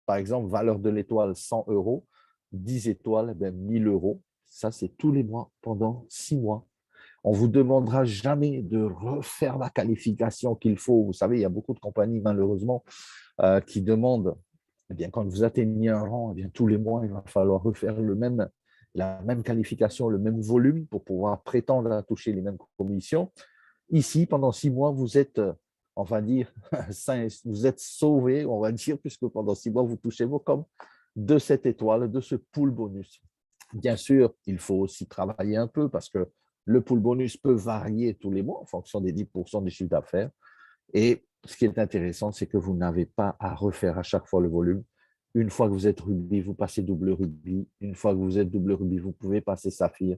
par exemple, valeur de l'étoile 100 euros, 10 étoiles, eh bien, 1 000 euros. Ça, c'est tous les mois pendant 6 mois. On ne vous demandera jamais de refaire la qualification qu'il faut. Vous savez, il y a beaucoup de compagnies, malheureusement, qui demandent, eh bien, quand vous atteignez un rang, eh bien, tous les mois, il va falloir refaire la même qualification, le même volume pour pouvoir prétendre à toucher les mêmes commissions. Ici, pendant 6 mois, vous êtes, on va dire, vous êtes sauvé, on va dire, puisque pendant 6 mois, vous touchez vos coms de cette étoile, de ce pool bonus. Bien sûr, il faut aussi travailler un peu parce que le pool bonus peut varier tous les mois en fonction des 10% du chiffre d'affaires. Et ce qui est intéressant, c'est que vous n'avez pas à refaire à chaque fois le volume. Une fois que vous êtes rubis, vous passez double rubis. Une fois que vous êtes double rubis, vous pouvez passer saphir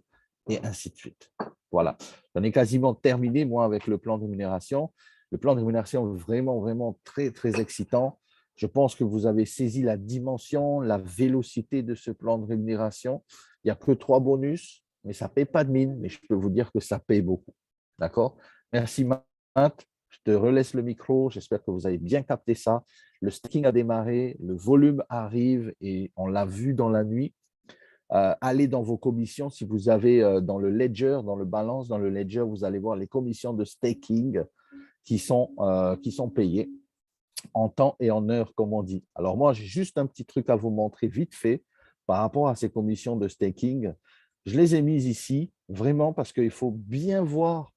et ainsi de suite. Voilà. J'en ai quasiment terminé, moi, avec le plan de rémunération. Le plan de rémunération est vraiment, vraiment très, très excitant. Je pense que vous avez saisi la dimension, la vélocité de ce plan de rémunération. Il n'y a que 3 bonus, mais ça ne paye pas de mine. Mais je peux vous dire que ça paye beaucoup. D'accord? Merci, Matt. Je te relaisse le micro. J'espère que vous avez bien capté ça. Le staking a démarré, le volume arrive et on l'a vu dans la nuit. Allez dans vos commissions. Si vous avez dans le ledger, dans le balance, dans le ledger, vous allez voir les commissions de staking qui sont payées en temps et en heure, comme on dit. Alors moi, j'ai juste un petit truc à vous montrer vite fait par rapport à ces commissions de staking. Je les ai mises ici, vraiment parce qu'il faut bien voir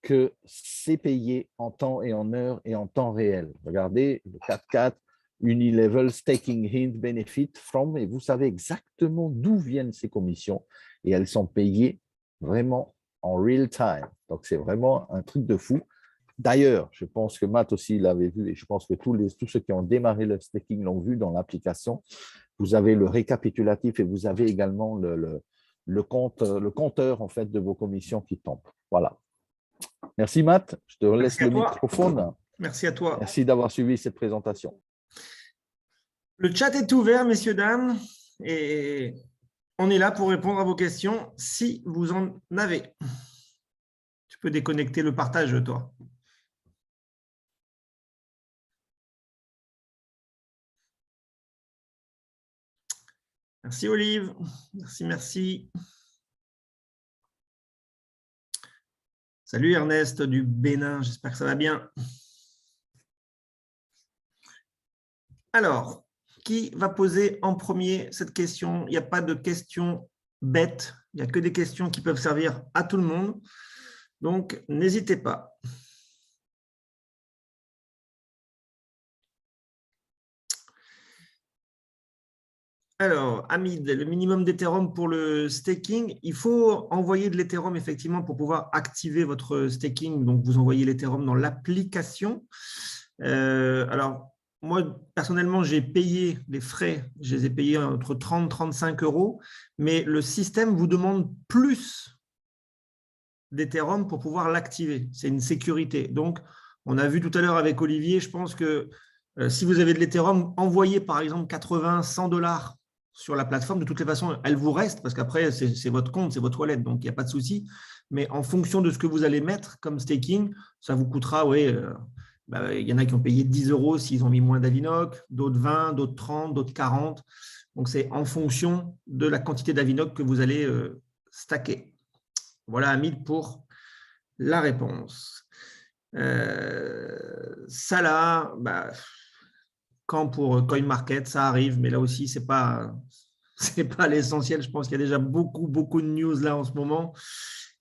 que c'est payé en temps et en heure et en temps réel. Regardez, le 4-4, Unilevel Staking Hint Benefit from, et vous savez exactement d'où viennent ces commissions et elles sont payées vraiment en real time. Donc, c'est vraiment un truc de fou. D'ailleurs, je pense que Matt aussi l'avait vu et je pense que tous ceux qui ont démarré le staking l'ont vu dans l'application. Vous avez le récapitulatif et vous avez également le compteur en fait, de vos commissions qui tombent. Voilà. Merci Matt, je te laisse le microphone. Merci à toi. Merci d'avoir suivi cette présentation. Le chat est ouvert, messieurs, dames, et on est là pour répondre à vos questions si vous en avez. Tu peux déconnecter le partage, toi. Merci Olive. Merci, merci. Salut Ernest du Bénin, j'espère que ça va bien. Alors, qui va poser en premier cette question? Il n'y a pas de questions bêtes, il n'y a que des questions qui peuvent servir à tout le monde. Donc, n'hésitez pas. Alors, Hamid, le minimum d'Ethereum pour le staking, il faut envoyer de l'Ethereum effectivement pour pouvoir activer votre staking. Donc, vous envoyez l'Ethereum dans l'application. Alors, moi, personnellement, j'ai payé les frais. Je les ai payés entre 30 et 35 euros. Mais le système vous demande plus d'Ethereum pour pouvoir l'activer. C'est une sécurité. Donc, on a vu tout à l'heure avec Olivier, je pense que si vous avez de l'Ethereum, envoyez par exemple 80, 100 dollars sur la plateforme. De toutes les façons, elle vous reste parce qu'après, c'est votre compte, c'est votre wallet, donc il n'y a pas de souci. Mais en fonction de ce que vous allez mettre comme staking, ça vous coûtera, il y en a qui ont payé 10 euros s'ils ont mis moins d'Avinoc, d'autres 20, d'autres 30, d'autres 40. Donc, c'est en fonction de la quantité d'Avinoc que vous allez stacker. Voilà, Hamid, pour la réponse. Salah, quand pour CoinMarket, ça arrive, mais là aussi, ce n'est pas l'essentiel. Je pense qu'il y a déjà beaucoup de news là en ce moment.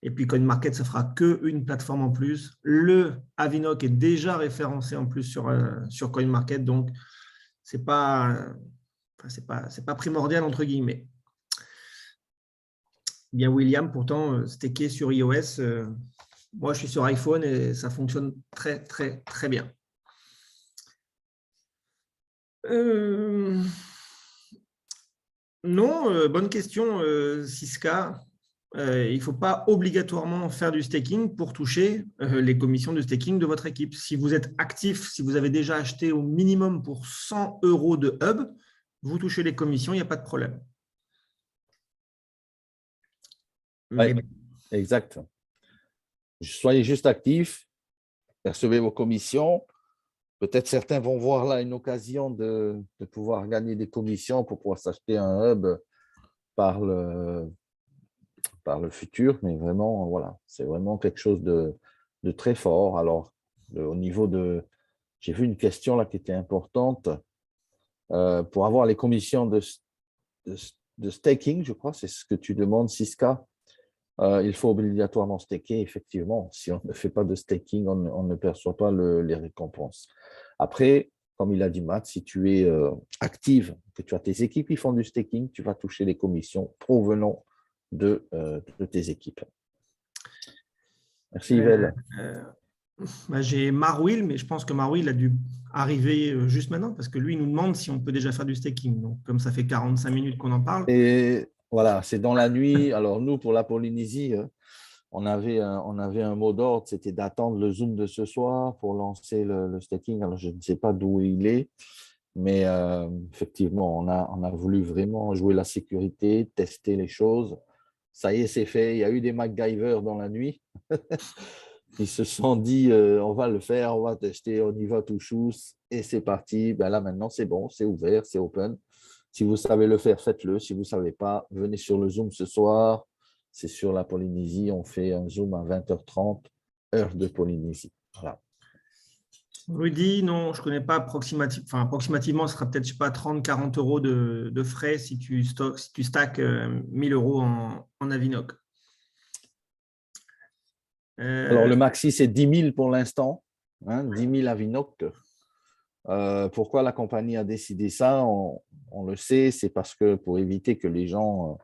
Et puis CoinMarket, ça fera qu'une plateforme en plus. Le Avinoc est déjà référencé en plus sur CoinMarket, donc ce n'est pas primordial, entre guillemets. Bien, William, pourtant, stacké sur iOS, moi, je suis sur iPhone et ça fonctionne très, très, très bien. Non, bonne question, Siska. Il ne faut pas obligatoirement faire du staking pour toucher les commissions de staking de votre équipe. Si vous êtes actif, si vous avez déjà acheté au minimum pour 100 euros de hub, vous touchez les commissions, il n'y a pas de problème. Oui, exact. Soyez juste actifs, percevez vos commissions. Peut-être certains vont voir là une occasion de pouvoir gagner des commissions pour pouvoir s'acheter un hub par le futur, mais vraiment, voilà, c'est vraiment quelque chose de très fort. Alors, au niveau de… J'ai vu une question là qui était importante. Pour avoir les commissions de staking, je crois, c'est ce que tu demandes, Siska. Il faut obligatoirement staker, effectivement. Si on ne fait pas de staking, on ne perçoit pas les récompenses. Après, comme il a dit Matt, si tu es active, que tu as tes équipes qui font du staking, tu vas toucher les commissions provenant de tes équipes. Merci Yvel. Bah, j'ai Marwil, mais je pense que Marwil a dû arriver juste maintenant parce que lui, il nous demande si on peut déjà faire du staking. Donc, comme ça fait 45 minutes qu'on en parle. Et voilà, c'est dans la nuit. Alors, nous, pour la Polynésie, on avait un mot d'ordre, c'était d'attendre le Zoom de ce soir pour lancer le staking. Alors, je ne sais pas d'où il est, mais effectivement, on a voulu vraiment jouer la sécurité, tester les choses. Ça y est, c'est fait. Il y a eu des MacGyver dans la nuit. Ils se sont dit, on va le faire, on va tester, on y va tout chousse, et c'est parti. Ben là, maintenant, c'est bon, c'est ouvert, c'est open. Si vous savez le faire, faites-le. Si vous ne savez pas, venez sur le Zoom ce soir. C'est sur la Polynésie. On fait un Zoom à 20h30, heure de Polynésie. Voilà. Rudy, non, je ne connais pas approximativement, ce sera peut-être, je sais pas, 30-40 euros de frais si tu stacks 1000 euros en Avinoc. Alors, le maxi, c'est 10 000 pour l'instant, 10 000 à Vinoct. Pourquoi la compagnie a décidé ça, on le sait, c'est parce que pour éviter que les gens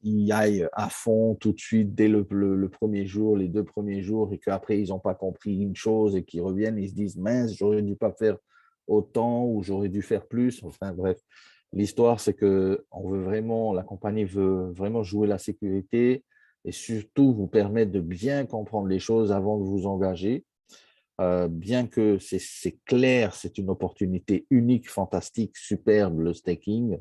y aillent à fond tout de suite dès le premier jour, les 2 premiers jours, et qu'après, ils n'ont pas compris une chose et qu'ils reviennent, ils se disent, mince, j'aurais dû pas faire autant ou j'aurais dû faire plus. Enfin bref, l'histoire, c'est que la compagnie veut vraiment jouer la sécurité et surtout vous permettre de bien comprendre les choses avant de vous engager. Bien que c'est clair, c'est une opportunité unique, fantastique, superbe, le staking,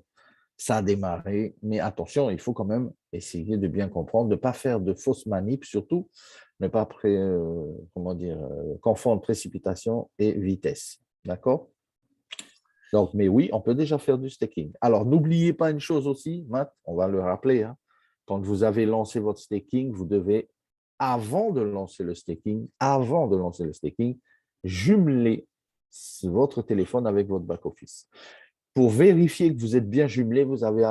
ça a démarré, mais attention, il faut quand même essayer de bien comprendre, de ne pas faire de fausses manips, surtout ne pas confondre précipitation et vitesse. D'accord? Donc, mais oui, on peut déjà faire du staking. Alors, n'oubliez pas une chose aussi, Matt, on va le rappeler, hein, quand vous avez lancé votre staking, vous devez, avant de lancer le staking, jumeler votre téléphone avec votre back-office. Pour vérifier que vous êtes bien jumelé, vous allez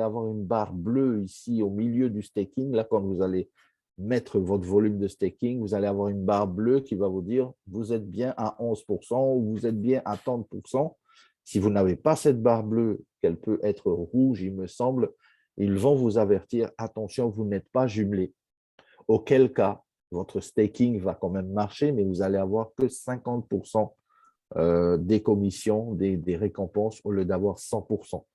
avoir une barre bleue ici au milieu du staking. Là, quand vous allez mettre votre volume de staking, vous allez avoir une barre bleue qui va vous dire vous êtes bien à 11% ou vous êtes bien à 30%. Si vous n'avez pas cette barre bleue, qu'elle peut être rouge, il me semble, ils vont vous avertir attention, vous n'êtes pas jumelé. Auquel cas, votre staking va quand même marcher, mais vous allez avoir que 50% des commissions, des récompenses, au lieu d'avoir 100%.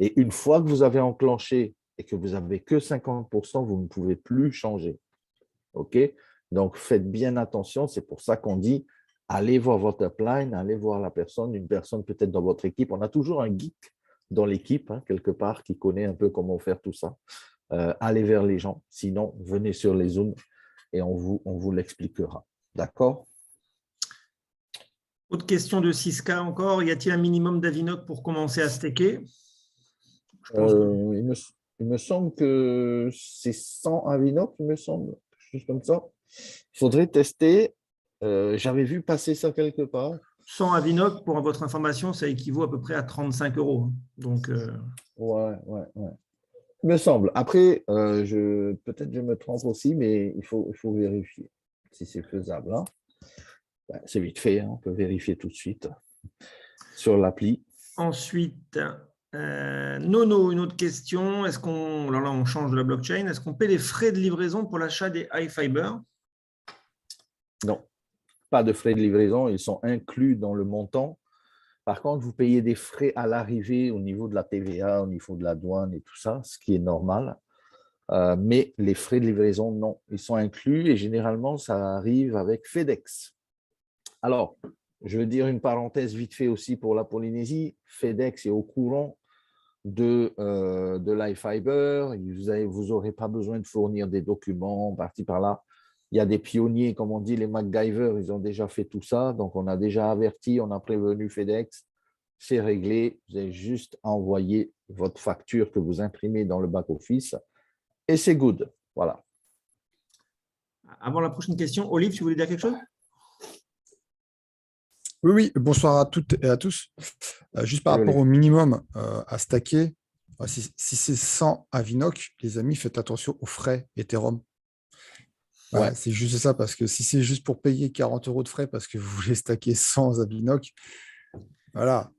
Et une fois que vous avez enclenché et que vous n'avez que 50%, vous ne pouvez plus changer. OK? Donc, faites bien attention. C'est pour ça qu'on dit, allez voir votre upline, allez voir une personne peut-être dans votre équipe. On a toujours un geek dans l'équipe, quelque part, qui connaît un peu comment faire tout ça. Allez vers les gens. Sinon, venez sur les Zooms et on vous l'expliquera. D'accord? Autre question de 6K encore. Y a-t-il un minimum d'Avinoc pour commencer à staker? Je pense que Il me semble que c'est 100 Avinoc, il me semble, quelque chose comme ça. Il faudrait tester. J'avais vu passer ça quelque part. 100 Avinoc, pour votre information, ça équivaut à peu près à 35 euros. Donc, Ouais. Il me semble. Après, peut-être je me trompe aussi, mais il faut vérifier si c'est faisable. Hein. Ben, c'est vite fait, hein. On peut vérifier tout de suite sur l'appli. Ensuite, Nono, une autre question. Alors là, on change de la blockchain. Est-ce qu'on paie les frais de livraison pour l'achat des iFiber? Non, pas de frais de livraison. Ils sont inclus dans le montant. Par contre, vous payez des frais à l'arrivée au niveau de la TVA, au niveau de la douane et tout ça, ce qui est normal. Mais les frais de livraison, non, ils sont inclus et généralement, ça arrive avec FedEx. Alors, je veux dire une parenthèse vite fait aussi pour la Polynésie. FedEx est au courant de l'iFiber. Vous n'aurez pas besoin de fournir des documents partis par là. Il y a des pionniers, comme on dit, les MacGyver, ils ont déjà fait tout ça. Donc, on a déjà averti, on a prévenu FedEx. C'est réglé. Vous avez juste à envoyer votre facture que vous imprimez dans le back-office et c'est good. Voilà. Avant la prochaine question, Olive, tu voulais dire quelque chose? Oui, bonsoir à toutes et à tous. Juste par rapport au minimum à stacker, si c'est 100 Avinoc, les amis, faites attention aux frais Ethereum. Ouais. C'est juste ça, parce que si c'est juste pour payer 40 euros de frais parce que vous voulez stacker 100 Avinoc, voilà.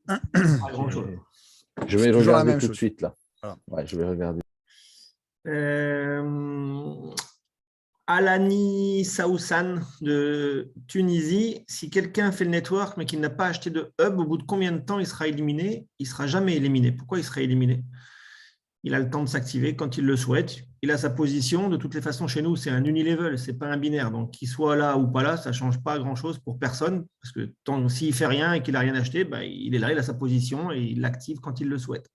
Je vais regarder tout de suite là. Voilà. Ouais, je vais regarder. Alani Saoussan de Tunisie, si quelqu'un fait le network mais qu'il n'a pas acheté de hub, au bout de combien de temps il sera éliminé? Il ne sera jamais éliminé. Pourquoi il serait éliminé? Il a le temps de s'activer quand il le souhaite. Il a sa position. De toutes les façons, chez nous, c'est un unilevel, ce n'est pas un binaire. Donc, qu'il soit là ou pas là, ça ne change pas grand-chose pour personne. Parce que s'il ne fait rien et qu'il n'a rien acheté, il est là, il a sa position et il l'active quand il le souhaite.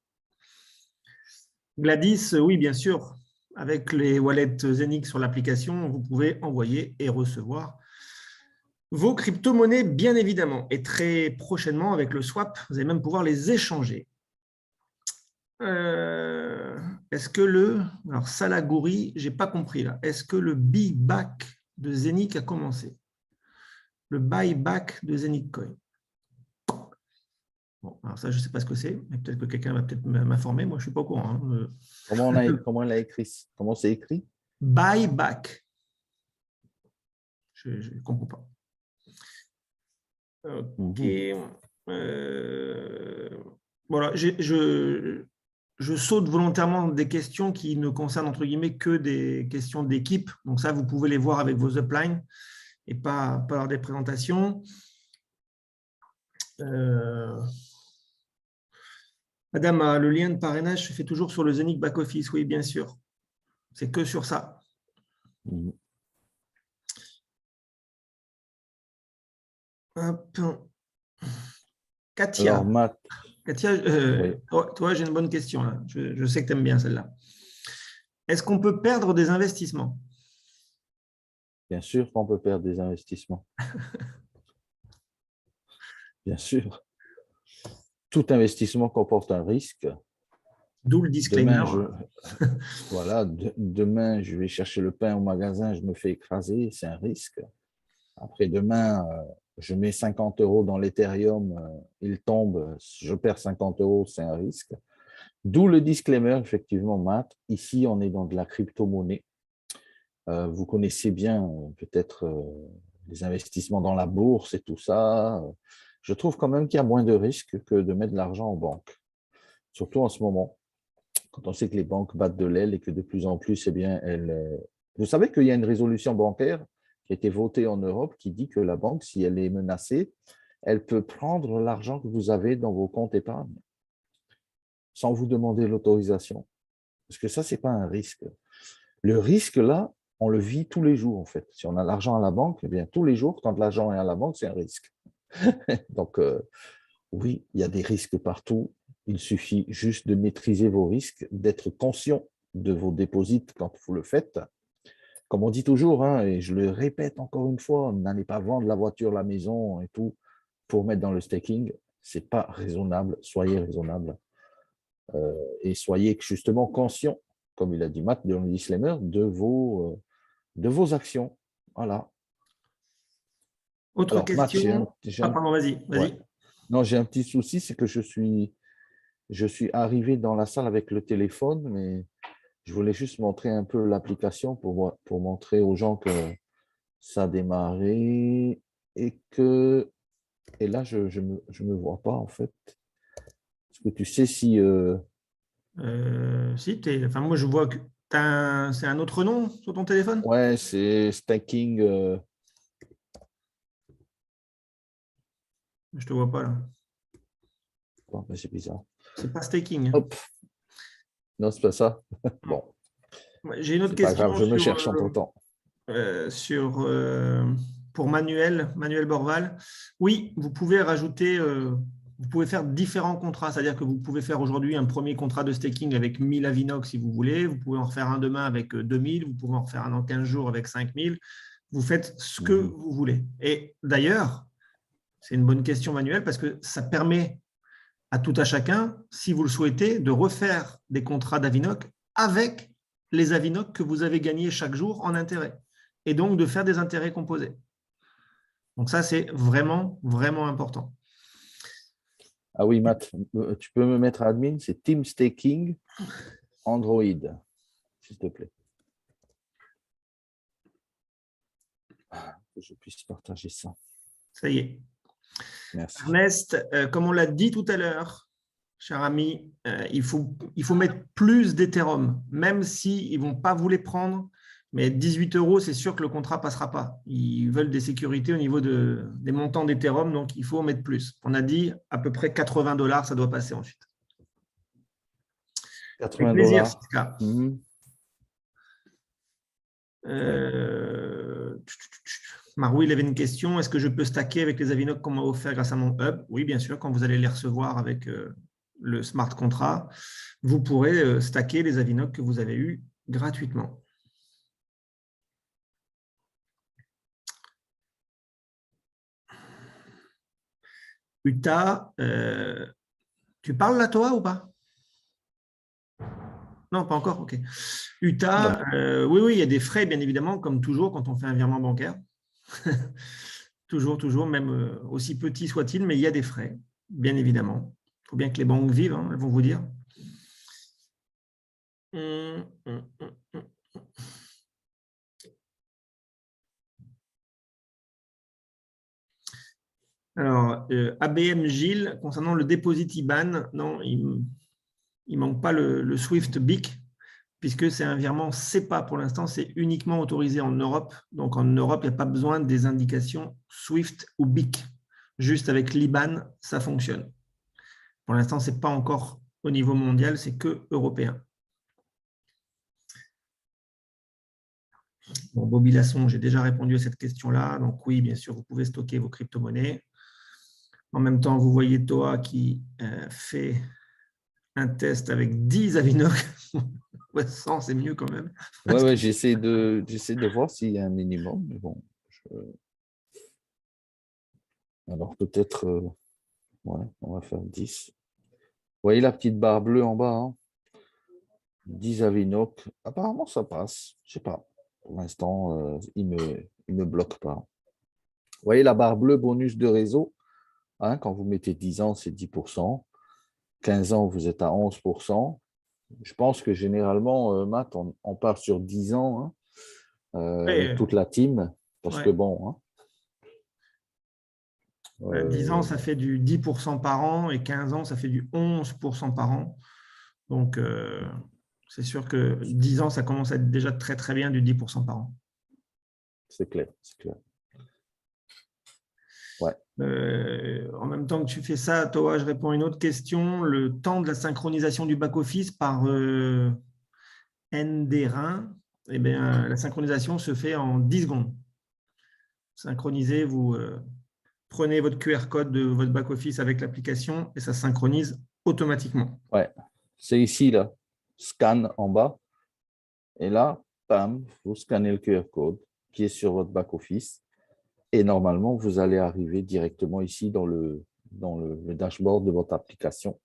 Gladys, oui, bien sûr. Avec les wallets Zenix sur l'application, vous pouvez envoyer et recevoir vos crypto-monnaies, bien évidemment. Et très prochainement, avec le swap, vous allez même pouvoir les échanger. Est-ce que alors Salagouri, je n'ai pas compris là. Est-ce que le buyback de Zenic a commencé? Le buyback de Zenic Coin. Bon, alors ça, je ne sais pas ce que c'est, mais peut-être que quelqu'un va peut-être m'informer. Moi, je ne suis pas au courant. Hein. Comment elle a écrit? Comment c'est écrit? Buyback. Je ne comprends pas. Ok. Voilà, je saute volontairement des questions qui ne concernent entre guillemets que des questions d'équipe. Donc ça, vous pouvez les voir avec vos uplines et pas lors des présentations. Madame, le lien de parrainage se fait toujours sur le Zenic Back Office. Oui, bien sûr. C'est que sur ça. Hop. Katia. Alors, Matt. Katia, oui. Toi, j'ai une bonne question. Là. Je sais que tu aimes bien celle-là. Est-ce qu'on peut perdre des investissements? Bien sûr qu'on peut perdre des investissements. Bien sûr. Tout investissement comporte un risque. D'où le disclaimer. Demain, je vais chercher le pain au magasin, je me fais écraser, c'est un risque. Après, demain, je mets 50 € dans l'Ethereum, il tombe, je perds 50 €, c'est un risque. D'où le disclaimer, effectivement, Matt. Ici, on est dans de la crypto-monnaie. Vous connaissez bien peut-être les investissements dans la bourse et tout ça. Je trouve quand même qu'il y a moins de risques que de mettre de l'argent en banque. Surtout en ce moment, quand on sait que les banques battent de l'aile et que de plus en plus, eh bien, vous savez qu'il y a une résolution bancaire qui a été votée en Europe qui dit que la banque, si elle est menacée, elle peut prendre l'argent que vous avez dans vos comptes épargne sans vous demander l'autorisation. Parce que ça, ce n'est pas un risque. Le risque, là, on le vit tous les jours, en fait. Si on a l'argent à la banque, eh bien, tous les jours, quand l'argent est à la banque, c'est un risque. Donc, oui, il y a des risques partout. Il suffit juste de maîtriser vos risques, d'être conscient de vos dépôts quand vous le faites. Comme on dit toujours, hein, et je le répète encore une fois, n'allez pas vendre la voiture, la maison et tout pour mettre dans le staking. Ce n'est pas raisonnable. Soyez raisonnable. Et soyez justement conscient, comme il a dit Matt dans le disclaimer, de vos actions. Voilà. Autre question. Pardon, vas-y. Ouais. Non, j'ai un petit souci, c'est que je suis arrivé dans la salle avec le téléphone, mais je voulais juste montrer un peu l'application pour montrer aux gens que ça a démarré et là, je me vois pas en fait. Est-ce que tu sais si… Si, enfin, moi je vois que c'est un autre nom sur ton téléphone? Ouais, c'est Staking. Je te vois pas là. Oh, c'est bizarre. C'est pas staking. Hop. Non, c'est pas ça. Bon. J'ai une autre question. Pas grave, je me cherche entre temps. Pour Manuel Borval. Oui, vous pouvez rajouter, vous pouvez faire différents contrats. C'est-à-dire que vous pouvez faire aujourd'hui un premier contrat de staking avec 1000 Avinox si vous voulez. Vous pouvez en refaire un demain avec 2000. Vous pouvez en refaire un dans 15 jours avec 5000. Vous faites ce que vous voulez. Et d'ailleurs, c'est une bonne question, Manuel, parce que ça permet à tout à chacun, si vous le souhaitez, de refaire des contrats d'Avinoc avec les Avinoc que vous avez gagnés chaque jour en intérêt. Et donc, de faire des intérêts composés. Donc ça, c'est vraiment, vraiment important. Ah oui, Matt, tu peux me mettre admin, c'est Team Staking Android, s'il te plaît. Que je puisse partager ça. Ça y est. Merci. Ernest, comme on l'a dit tout à l'heure, cher ami, il faut mettre plus d'Ethereum, même s'ils ne vont pas vous les prendre. Mais 18 euros, c'est sûr que le contrat ne passera pas. Ils veulent des sécurités au niveau des montants d'Ethereum, donc il faut en mettre plus. On a dit à peu près 80 $, ça doit passer ensuite. Avec 80 plaisir, dollars. Siska. Maroui, il avait une question. Est-ce que je peux stacker avec les Avinoc qu'on m'a offert grâce à mon hub? Oui, bien sûr. Quand vous allez les recevoir avec le smart contract, vous pourrez stacker les Avinoc que vous avez eus gratuitement. Uta, tu parles là, toi, ou pas? Non, pas encore, ok. Uta, oui, il y a des frais, bien évidemment, comme toujours quand on fait un virement bancaire. toujours, même aussi petit soit-il, mais il y a des frais, bien évidemment. Il faut bien que les banques vivent, hein, elles vont vous dire. Alors, ABM Gilles, concernant le deposit IBAN, non, il ne manque pas le Swift BIC, puisque c'est un virement SEPA pour l'instant, c'est uniquement autorisé en Europe. Donc, en Europe, il n'y a pas besoin des indications Swift ou BIC. Juste avec l'IBAN, ça fonctionne. Pour l'instant, ce n'est pas encore au niveau mondial, c'est que européen. Bon, Bobby Lasson, j'ai déjà répondu à cette question-là. Donc oui, bien sûr, vous pouvez stocker vos crypto-monnaies. En même temps, vous voyez Toa qui fait un test avec 10 Avinoc. 100, c'est mieux quand même. Ouais, j'essaie de voir s'il y a un minimum, mais bon. Alors peut-être, ouais, on va faire 10. Vous voyez la petite barre bleue en bas, hein? 10 Avinoc. Apparemment, ça passe. Je ne sais pas. Pour l'instant, il me bloque pas. Vous voyez la barre bleue bonus de réseau, hein, quand vous mettez 10 ans, c'est 10%. 15 ans, vous êtes à 11%. Je pense que généralement, Matt, on part sur 10 ans, hein, avec toute la team, parce que bon. Hein, 10 ans, ça fait du 10% par an, et 15 ans, ça fait du 11% par an. Donc, c'est sûr que 10 ans, ça commence à être déjà très, très bien du 10% par an. C'est clair, c'est clair. Ouais. En même temps que tu fais ça, Toa, je réponds à une autre question. Le temps de la synchronisation du back-office par ND-RIN, eh bien, la synchronisation se fait en 10 secondes. Synchronisez, vous prenez votre QR code de votre back-office avec l'application et ça synchronise automatiquement. Ouais, c'est ici, là. Scan en bas. Et là, bam, vous scannez le QR code qui est sur votre back-office. Et normalement, vous allez arriver directement ici dans le dashboard de votre application.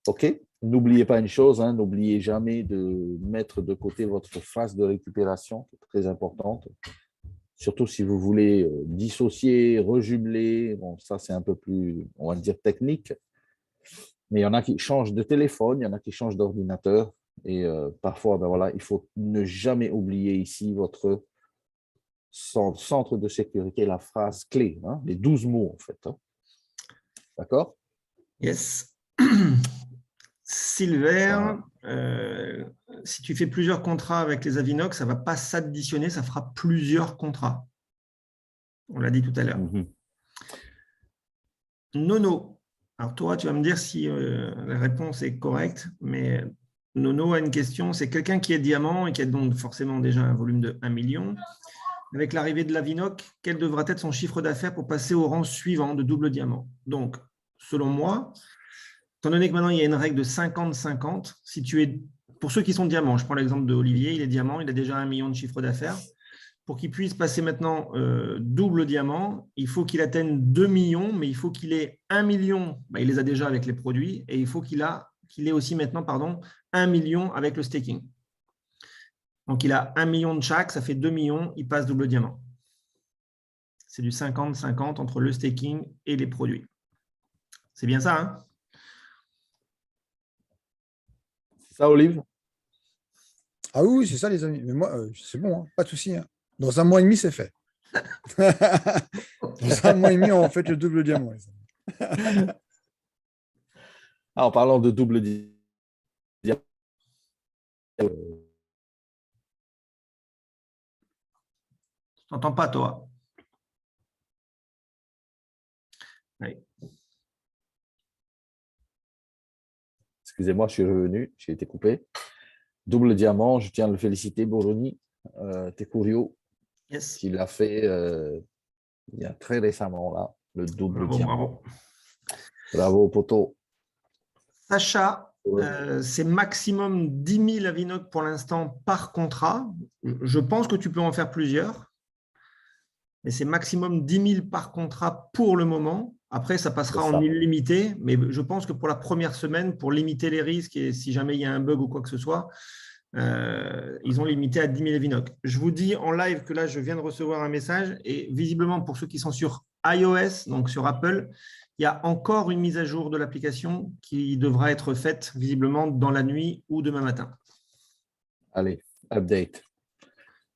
OK? N'oubliez pas une chose, hein, n'oubliez jamais de mettre de côté votre phase de récupération, qui est très importante. Surtout si vous voulez dissocier, rejumeler. Bon, ça, c'est un peu plus, on va dire, technique. Mais il y en a qui changent de téléphone, il y en a qui changent d'ordinateur. Et parfois, ben voilà, il faut ne jamais oublier ici votre centre de sécurité, la phrase clé, hein, les 12 mots en fait. Hein. D'accord? Yes. Silver, si tu fais plusieurs contrats avec les Avinox, ça ne va pas s'additionner, ça fera plusieurs contrats. On l'a dit tout à l'heure. Nono. Alors toi, tu vas me dire si la réponse est correcte, mais Nono a une question. C'est quelqu'un qui est diamant et qui a donc forcément déjà un volume de 1 million. Avec l'arrivée de l'Avinoc, quel devra être son chiffre d'affaires pour passer au rang suivant de double diamant? Donc, selon moi, étant donné que maintenant il y a une règle de 50-50, si tu es, pour ceux qui sont diamants, je prends l'exemple de Olivier, il est diamant, il a déjà 1 million de chiffre d'affaires. Pour qu'il puisse passer maintenant double diamant, il faut qu'il atteigne 2 millions, mais il faut qu'il ait 1 million, il les a déjà avec les produits, et il faut qu'il ait aussi maintenant 1 million avec le staking. Donc, il a 1 million de chaque, ça fait 2 millions, il passe double diamant. C'est du 50-50 entre le staking et les produits. C'est bien ça, hein? C'est ça, Olive? Ah oui, c'est ça, les amis. Mais moi, c'est bon, hein, pas de souci. Hein. Dans 1 mois et demi, c'est fait. Dans 1 mois et demi, on fait le double diamant. En parlant de double diamant, Je t'entends pas, toi. Allez. Excusez-moi, je suis revenu, j'ai été coupé. Double diamant, je tiens à le féliciter, Boroni, Tecurio, Yes. qui l'a fait il y a très récemment, là, le double Bravo, diamant. bravo. Bravo, poteau. Sacha, Ouais. c'est maximum 10 000 Avinoc pour l'instant par contrat. Je pense que tu peux en faire plusieurs, mais c'est maximum 10 000 par contrat pour le moment. Après, ça C'est passera en ça. illimité, mais je pense que pour la première semaine, pour limiter les risques et si jamais il y a un bug ou quoi que ce soit, ils ont limité à 10 000 Avinoc. Je vous dis en live que là, je viens de recevoir un message et visiblement, pour ceux qui sont sur iOS, donc sur Apple, il y a encore une mise à jour de l'application qui devra être faite visiblement dans la nuit ou demain matin. Allez, update.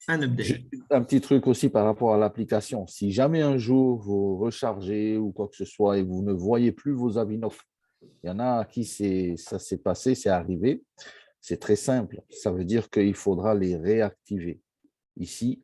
Un update. Juste un petit truc aussi par rapport à l'application. Si jamais un jour vous rechargez ou quoi que ce soit et vous ne voyez plus vos Avinoc, il y en a à qui ça s'est passé, c'est arrivé. C'est très simple. Ça veut dire qu'il faudra les réactiver. Ici,